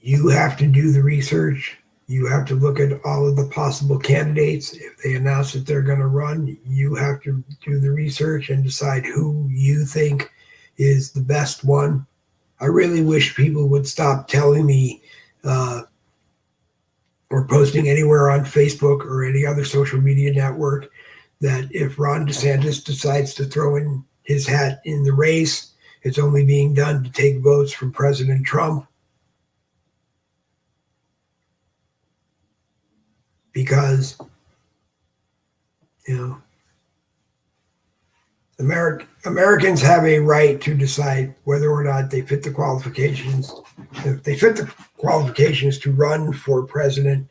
you have to do the research. You have to look at all of the possible candidates. If they announce that they're going to run, you have to do the research and decide who you think is the best one. I really wish people would stop telling me or posting anywhere on Facebook or any other social media network that if Ron DeSantis decides to throw in his hat in the race, it's only being done to take votes from President Trump. Because, Americans have a right to decide whether or not they fit the qualifications. If they fit the qualifications to run for president,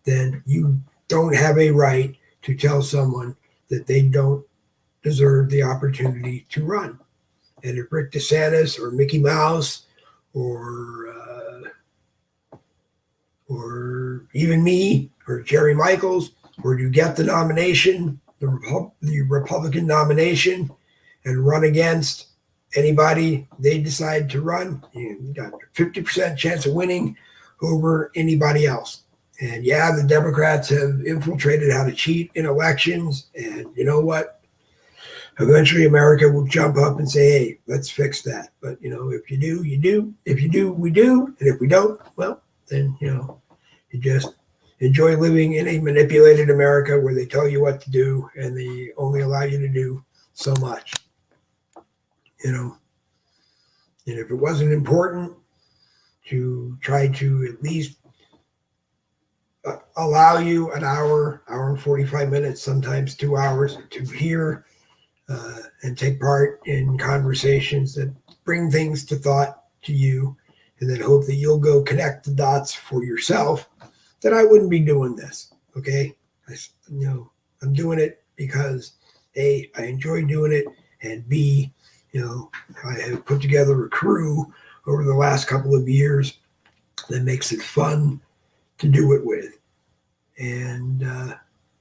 then you don't have a right to tell someone that they don't deserve the opportunity to run. And if Rick DeSantis or Mickey Mouse or even me or Jerry Michaels were to get the nomination, the Republican nomination, and run against anybody they decide to run, you got a 50% chance of winning over anybody else. And yeah, the Democrats have infiltrated how to cheat in elections. And you know what? Eventually, America will jump up and say, hey, let's fix that. But, if you do, you do. If you do, we do. And if we don't, well, then, you just enjoy living in a manipulated America where they tell you what to do and they only allow you to do so much. And if it wasn't important to try to at least allow you an hour and 45 minutes, sometimes 2 hours to hear and take part in conversations that bring things to thought to you, and then hope that you'll go connect the dots for yourself, then I wouldn't be doing this. Okay. I'm doing it because A, I enjoy doing it, and B, I have put together a crew over the last couple of years that makes it fun to do it with. And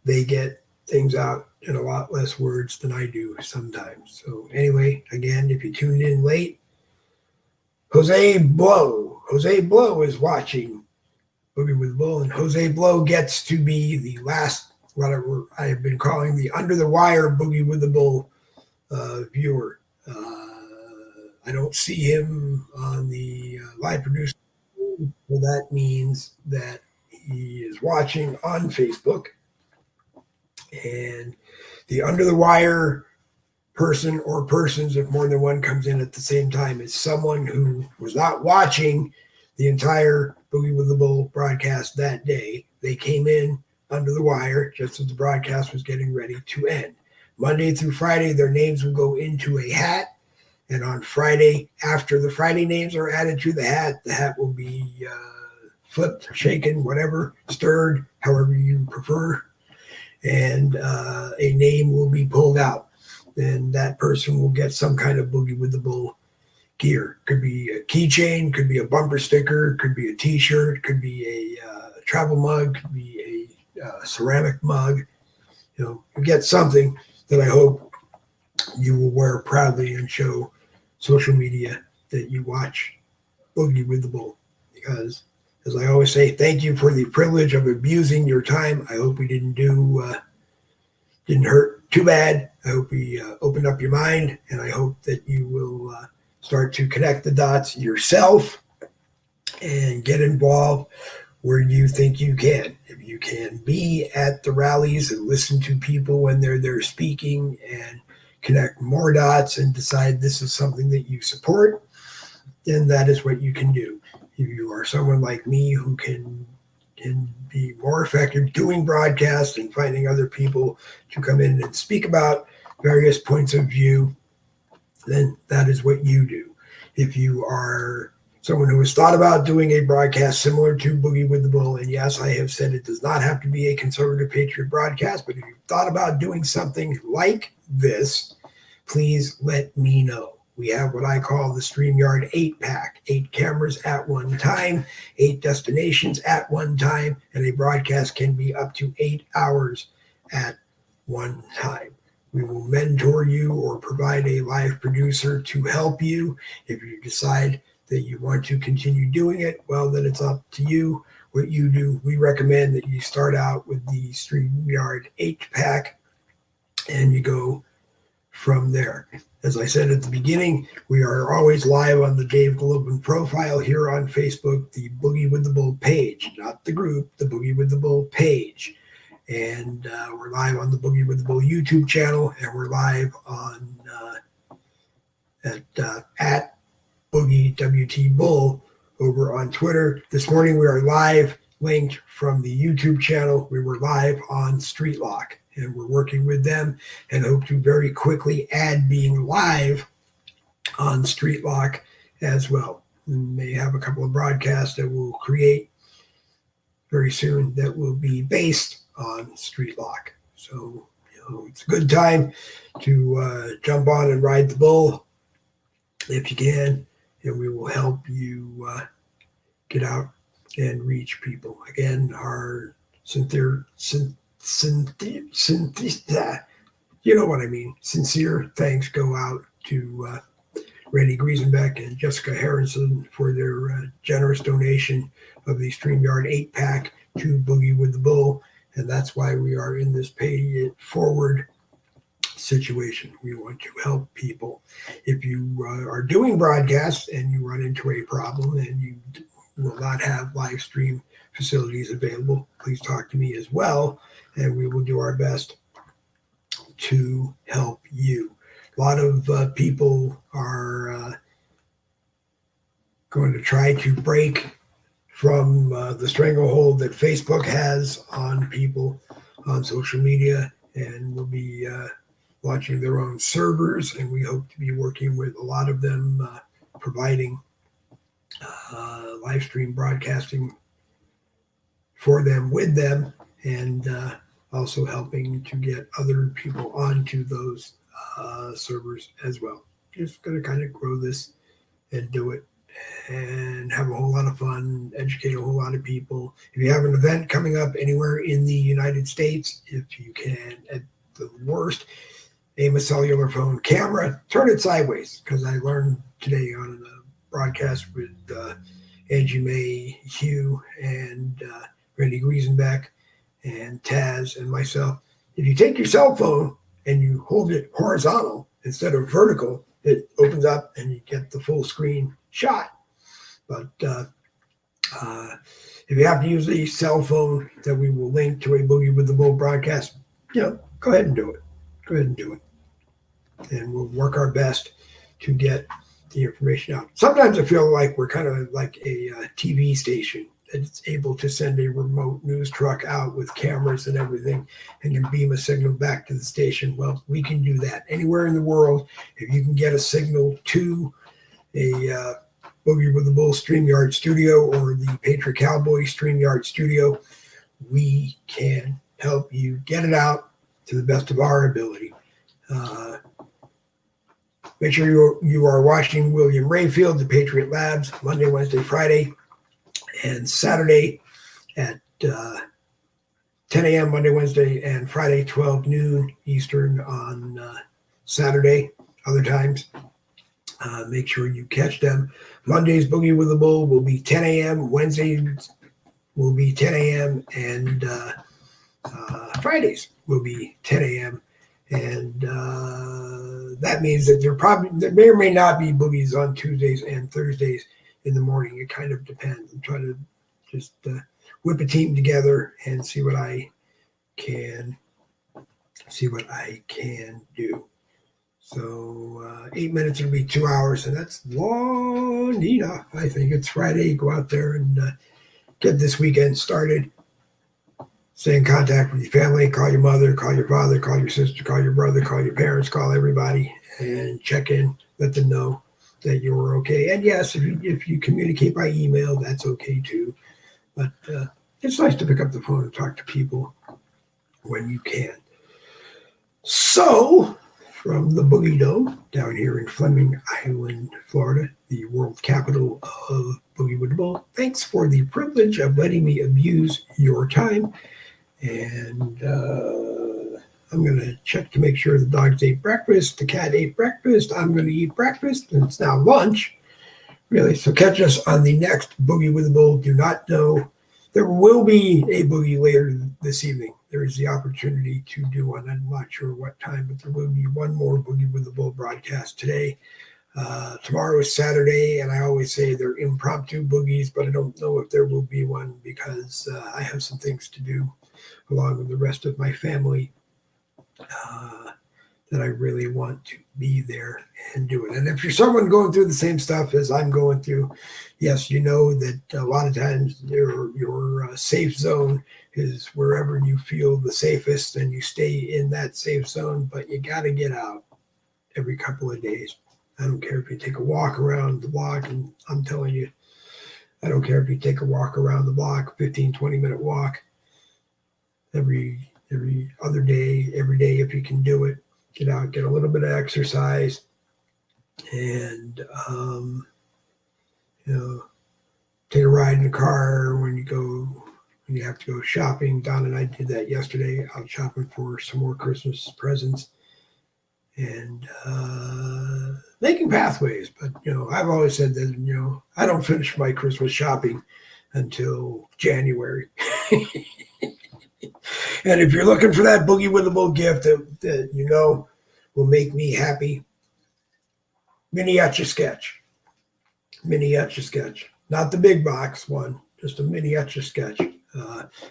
they get things out in a lot less words than I do sometimes. So anyway, again, if you tuned in late, Jose Blow is watching Boogie with the Bull, and Jose Blow gets to be the last, whatever I have been calling the under the wire Boogie with the Bull viewer. I don't see him on the live producer. Well, that means that he is watching on Facebook. And the under the wire person or persons, if more than one comes in at the same time, is someone who was not watching the entire Boogie with the Bull broadcast that day. They came in under the wire just as the broadcast was getting ready to end. Monday through Friday, their names will go into a hat. And on Friday, after the Friday names are added to the hat will be flipped, shaken, whatever, stirred, however you prefer. And a name will be pulled out. Then that person will get some kind of Boogie with the Bull gear. Could be a keychain, could be a bumper sticker, could be a T-shirt, could be a travel mug, could be a ceramic mug. You get something that I hope you will wear proudly and show social media that you watch Boogie with the Bull. Because, as I always say, thank you for the privilege of abusing your time. I hope we didn't hurt too bad. I hope we opened up your mind, and I hope that you will start to connect the dots yourself and get involved where you think you can. If you can be at the rallies and listen to people when they're there speaking and connect more dots and decide this is something that you support, then that is what you can do. If you are someone like me who can be more effective doing broadcasts and finding other people to come in and speak about various points of view, then that is what you do. If you are someone who has thought about doing a broadcast similar to Boogie with the Bull, and yes, I have said it does not have to be a conservative patriot broadcast, but if you've thought about doing something like this, please let me know. We have what I call the StreamYard 8-pack, 8 cameras at one time, 8 destinations at one time, and a broadcast can be up to 8 hours at one time. We will mentor you or provide a live producer to help you. If you decide that you want to continue doing it, well, then it's up to you what you do. We recommend that you start out with the StreamYard 8-pack and you go from there. As I said at the beginning, we are always live on the Dave Goldman profile here on Facebook, the Boogie with the Bull page, not the group, the Boogie with the Bull page. And we're live on the Boogie with the Bull YouTube channel, and we're live on at Boogie WT Bull over on Twitter. This morning we are live linked from the YouTube channel. We were live on StreetLock, and we're working with them and hope to very quickly add being live on StreetLock as well. We may have a couple of broadcasts that we'll create very soon that will be based on StreetLock. So, it's a good time to jump on and ride the bull if you can, and we will help you get out and reach people. Again, our sincere thanks go out to Randy Griesenbeck and Jessica Harrison for their generous donation of the StreamYard 8-pack to Boogie with the Bull. And that's why we are in this pay it forward situation. We want to help people. If you are doing broadcasts and you run into a problem and you will not have live stream facilities available, please talk to me as well, and we will do our best to help you. A lot of people are going to try to break from the stranglehold that Facebook has on people on social media, and will be launching their own servers, and we hope to be working with a lot of them, providing live stream broadcasting for them, with them, and also helping to get other people onto those servers as well. Just going to kind of grow this and do it and have a whole lot of fun, educate a whole lot of people. If you have an event coming up anywhere in the United States, if you can, at the worst, aim a cellular phone camera, turn it sideways, because I learned today on a broadcast with Angie Mae, Hugh, and Randy Griesenbeck, and Taz, and myself. If you take your cell phone and you hold it horizontal instead of vertical, it opens up and you get the full screen shot. But if you have to use a cell phone that we will link to a Boogie with the Bull broadcast, go ahead and do it. Go ahead and do it. And we'll work our best to get the information out. Sometimes I feel like we're kind of like a TV station that's able to send a remote news truck out with cameras and everything and can beam a signal back to the station. Well, we can do that anywhere in the world. If you can get a signal to a Boogie with the Bull StreamYard studio or the Patriot Cowboy StreamYard studio, we can help you get it out to the best of our ability. Make sure you are watching William Rayfield, the Patriot Labs, Monday, Wednesday, Friday, and Saturday at 10 a.m. Monday, Wednesday, and Friday, 12 noon Eastern on Saturday. Other times, make sure you catch them. Mondays, Boogie with the Bull will be 10 a.m. Wednesdays will be 10 a.m. And Fridays will be 10 a.m. And that means that there may or may not be boogies on Tuesdays and Thursdays in the morning. It kind of depends. I'm trying to just whip a team together and see what I can do. So 8 minutes will be 2 hours, and that's long enough. I think it's Friday. Go out there and get this weekend started. Stay in contact with your family. Call your mother, call your father, call your sister, call your brother, call your parents, call everybody, and check in. Let them know that you're okay. And yes, if you communicate by email, that's okay too. But it's nice to pick up the phone and talk to people when you can. So, from the Boogie Dome down here in Fleming Island, Florida, the world capital of Boogie with the Bull, thanks for the privilege of letting me abuse your time. And I'm going to check to make sure the dogs ate breakfast, the cat ate breakfast, I'm going to eat breakfast, and it's now lunch, really. So catch us on the next Boogie with the Bull. Do not know. There will be a Boogie later this evening. There is the opportunity to do one. I'm not sure what time, but there will be one more Boogie with the Bull broadcast today. Tomorrow is Saturday, and I always say they're impromptu boogies, but I don't know if there will be one because I have some things to do along with the rest of my family that I really want to be there and do it. And if you're someone going through the same stuff as I'm going through, yes, you know that a lot of times your safe zone is wherever you feel the safest, and you stay in that safe zone, but you got to get out every couple of days. I don't care if you take a walk around the block, and I'm telling you, I don't care if you take a walk around the block, 15, 20-minute walk every other day, every day if you can do it. Get out, get a little bit of exercise, and take a ride in the car when you have to go shopping. Don and I did that yesterday, out shopping for some more Christmas presents and making pathways. But I've always said that I don't finish my Christmas shopping until January. And if you're looking for that Boogie with the Bull gift that will make me happy. Miniature sketch. Miniature sketch. Not the big box one, just a miniature sketch.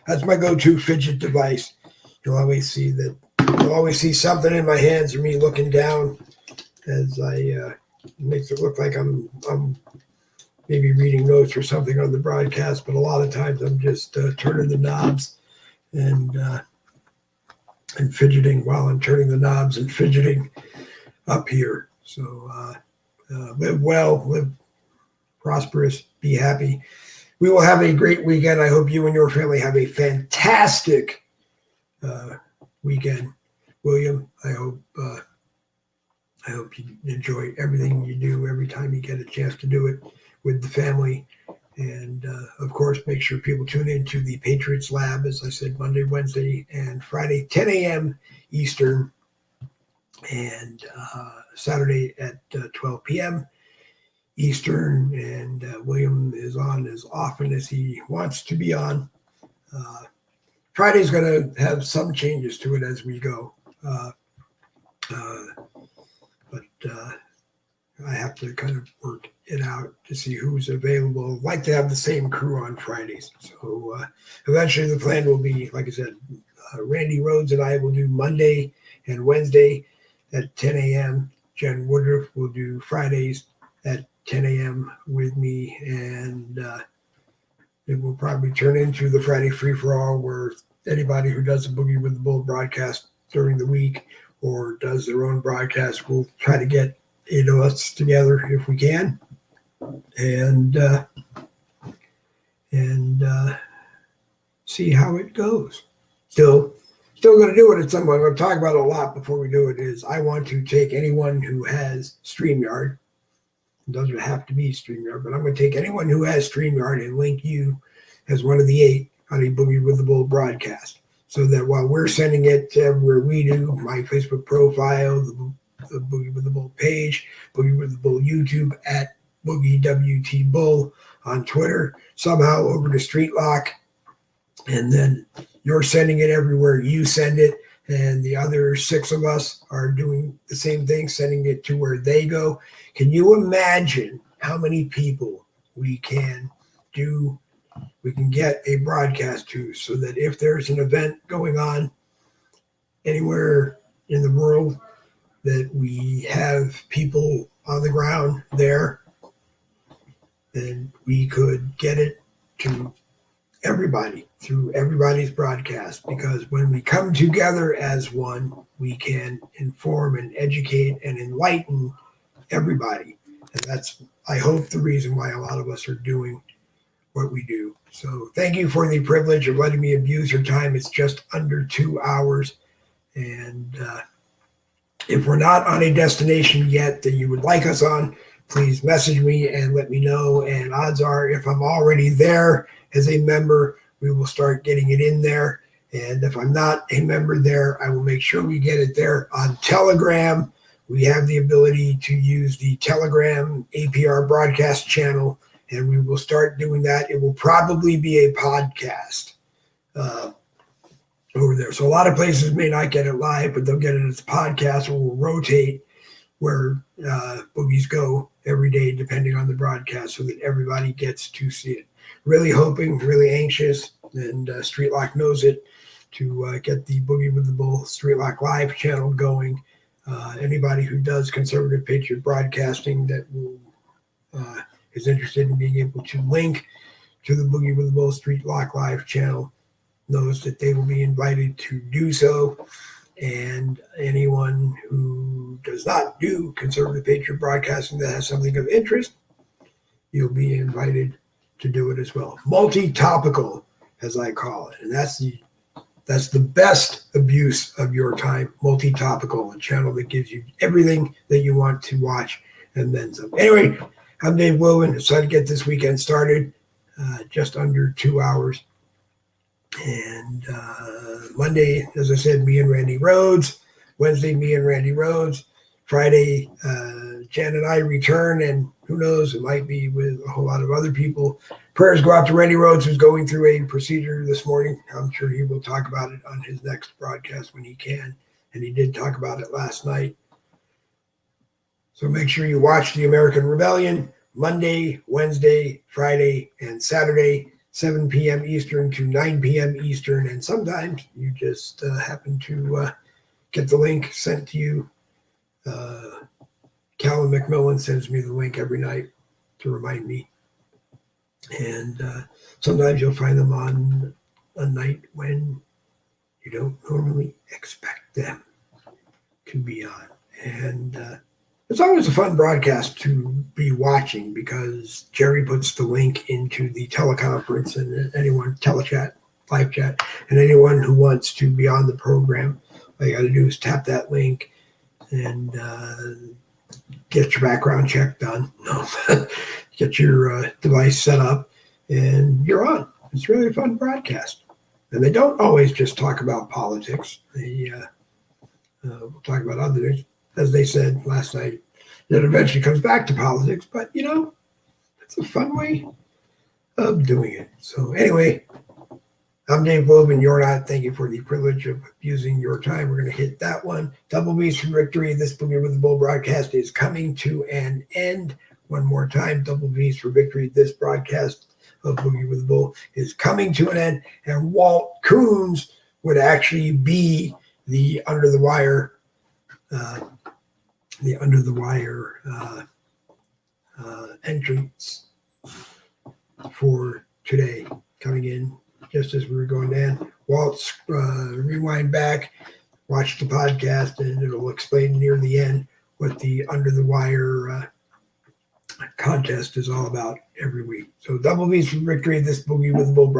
That's my go-to fidget device. You'll always see something in my hands or me looking down as I makes it look like I'm maybe reading notes or something on the broadcast, but a lot of times I'm just turning the knobs and fidgeting while I'm turning the knobs and fidgeting up here. So live well, live prosperous, be happy. We will have a great weekend. I hope you and your family have a fantastic weekend. William, I hope you enjoy everything you do every time you get a chance to do it with the family. And of course, make sure people tune into the Patriots Lab, as I said, Monday, Wednesday, and Friday, 10 a.m. Eastern, and Saturday at 12 p.m. Eastern. And William is on as often as he wants to be on. Friday's going to have some changes to it as we go. But I have to kind of work it out to see who's available. I'd like to have the same crew on Fridays. So eventually the plan will be, like I said, Randy Rhodes and I will do Monday and Wednesday at 10 a.m. Jen Woodruff will do Fridays at 10 a.m. with me. And it will probably turn into the Friday Free-for-All, where anybody who does a Boogie with the Bull broadcast during the week or does their own broadcast, we'll try to get 8 of us together if we can, and see how it goes. Still going to do it at some point. I'm going to talk about it a lot before we do it. Is I want to take anyone who has StreamYard. It doesn't have to be StreamYard, but I'm going to take anyone who has StreamYard and link you as one of the 8 on a Boogie with the Bull broadcast, so that while we're sending it everywhere we do, my Facebook profile, the Boogie with the Bull page, Boogie with the Bull YouTube, at Boogie WT Bull on Twitter, somehow over to StreetLock, and then you're sending it everywhere you send it, and the other 6 of us are doing the same thing, sending it to where they go. Can you imagine how many people we can get a broadcast to, so that if there's an event going on anywhere in the world, that we have people on the ground there, then we could get it to everybody through everybody's broadcast. Because when we come together as one, we can inform and educate and enlighten everybody. And that's, I hope, the reason why a lot of us are doing what we do. So thank you for the privilege of letting me abuse your time. It's just under 2 hours. And if we're not on a destination yet that you would like us on, please message me and let me know. And odds are, if I'm already there as a member, we will start getting it in there. And if I'm not a member there, I will make sure we get it there on Telegram. We have the ability to use the Telegram APR broadcast channel, and we will start doing that. It will probably be a podcast over there. So a lot of places may not get it live, but they'll get it as a podcast, or we'll rotate where boogies go every day, depending on the broadcast, so that everybody gets to see it. Really hoping, really anxious, and StreetLock knows it, to get the Boogie with the Bull StreetLock Live channel going. Anybody who does conservative patriot broadcasting that will is interested in being able to link to the Boogie with the Bull StreetLock Live channel knows that they will be invited to do so. And anyone who does not do conservative patriot broadcasting that has something of interest, you'll be invited to do it as well. Multi-topical, as I call it. And that's the best abuse of your time. Multi-topical, a channel that gives you everything that you want to watch and then some. Anyway, I'm Dave Wilwin. Decided to get this weekend started, just under 2 hours. And Monday, as I said, me and Randy Rhodes. Wednesday, me and Randy Rhodes. Friday, Jen and I return, and who knows, it might be with a whole lot of other people. Prayers go out to Randy Rhodes, who's going through a procedure this morning. I'm sure he will talk about it on his next broadcast when he can. And he did talk about it last night. So make sure you watch The American Rebellion Monday, Wednesday, Friday, and Saturday, 7 p.m. Eastern to 9 p.m. Eastern. And sometimes you just happen to get the link sent to you. Calvin McMillan sends me the link every night to remind me. And sometimes you'll find them on a night when you don't normally expect them to be on. And it's always a fun broadcast to be watching because Jerry puts the link into the teleconference and anyone, telechat, live chat, and anyone who wants to be on the program, all you got to do is tap that link and get your background check done. No, get your device set up and you're on. It's really a fun broadcast. And they don't always just talk about politics. They will talk about other things. As they said last night, that eventually comes back to politics, but it's a fun way of doing it. So anyway, I'm Dave Globe and you're not. Thank you for the privilege of using your time. We're going to hit that one. Double B's for victory. This Boogie with the Bull broadcast is coming to an end. One more time, double B's for victory. This broadcast of Boogie with the Bull is coming to an end. And Walt Coons would actually be the under the wire entrance for today, coming in just as we were going down. Walt's rewind back, watch the podcast, and it'll explain near the end what the under the wire contest is all about every week. So double B's for victory. This Boogie with the Bull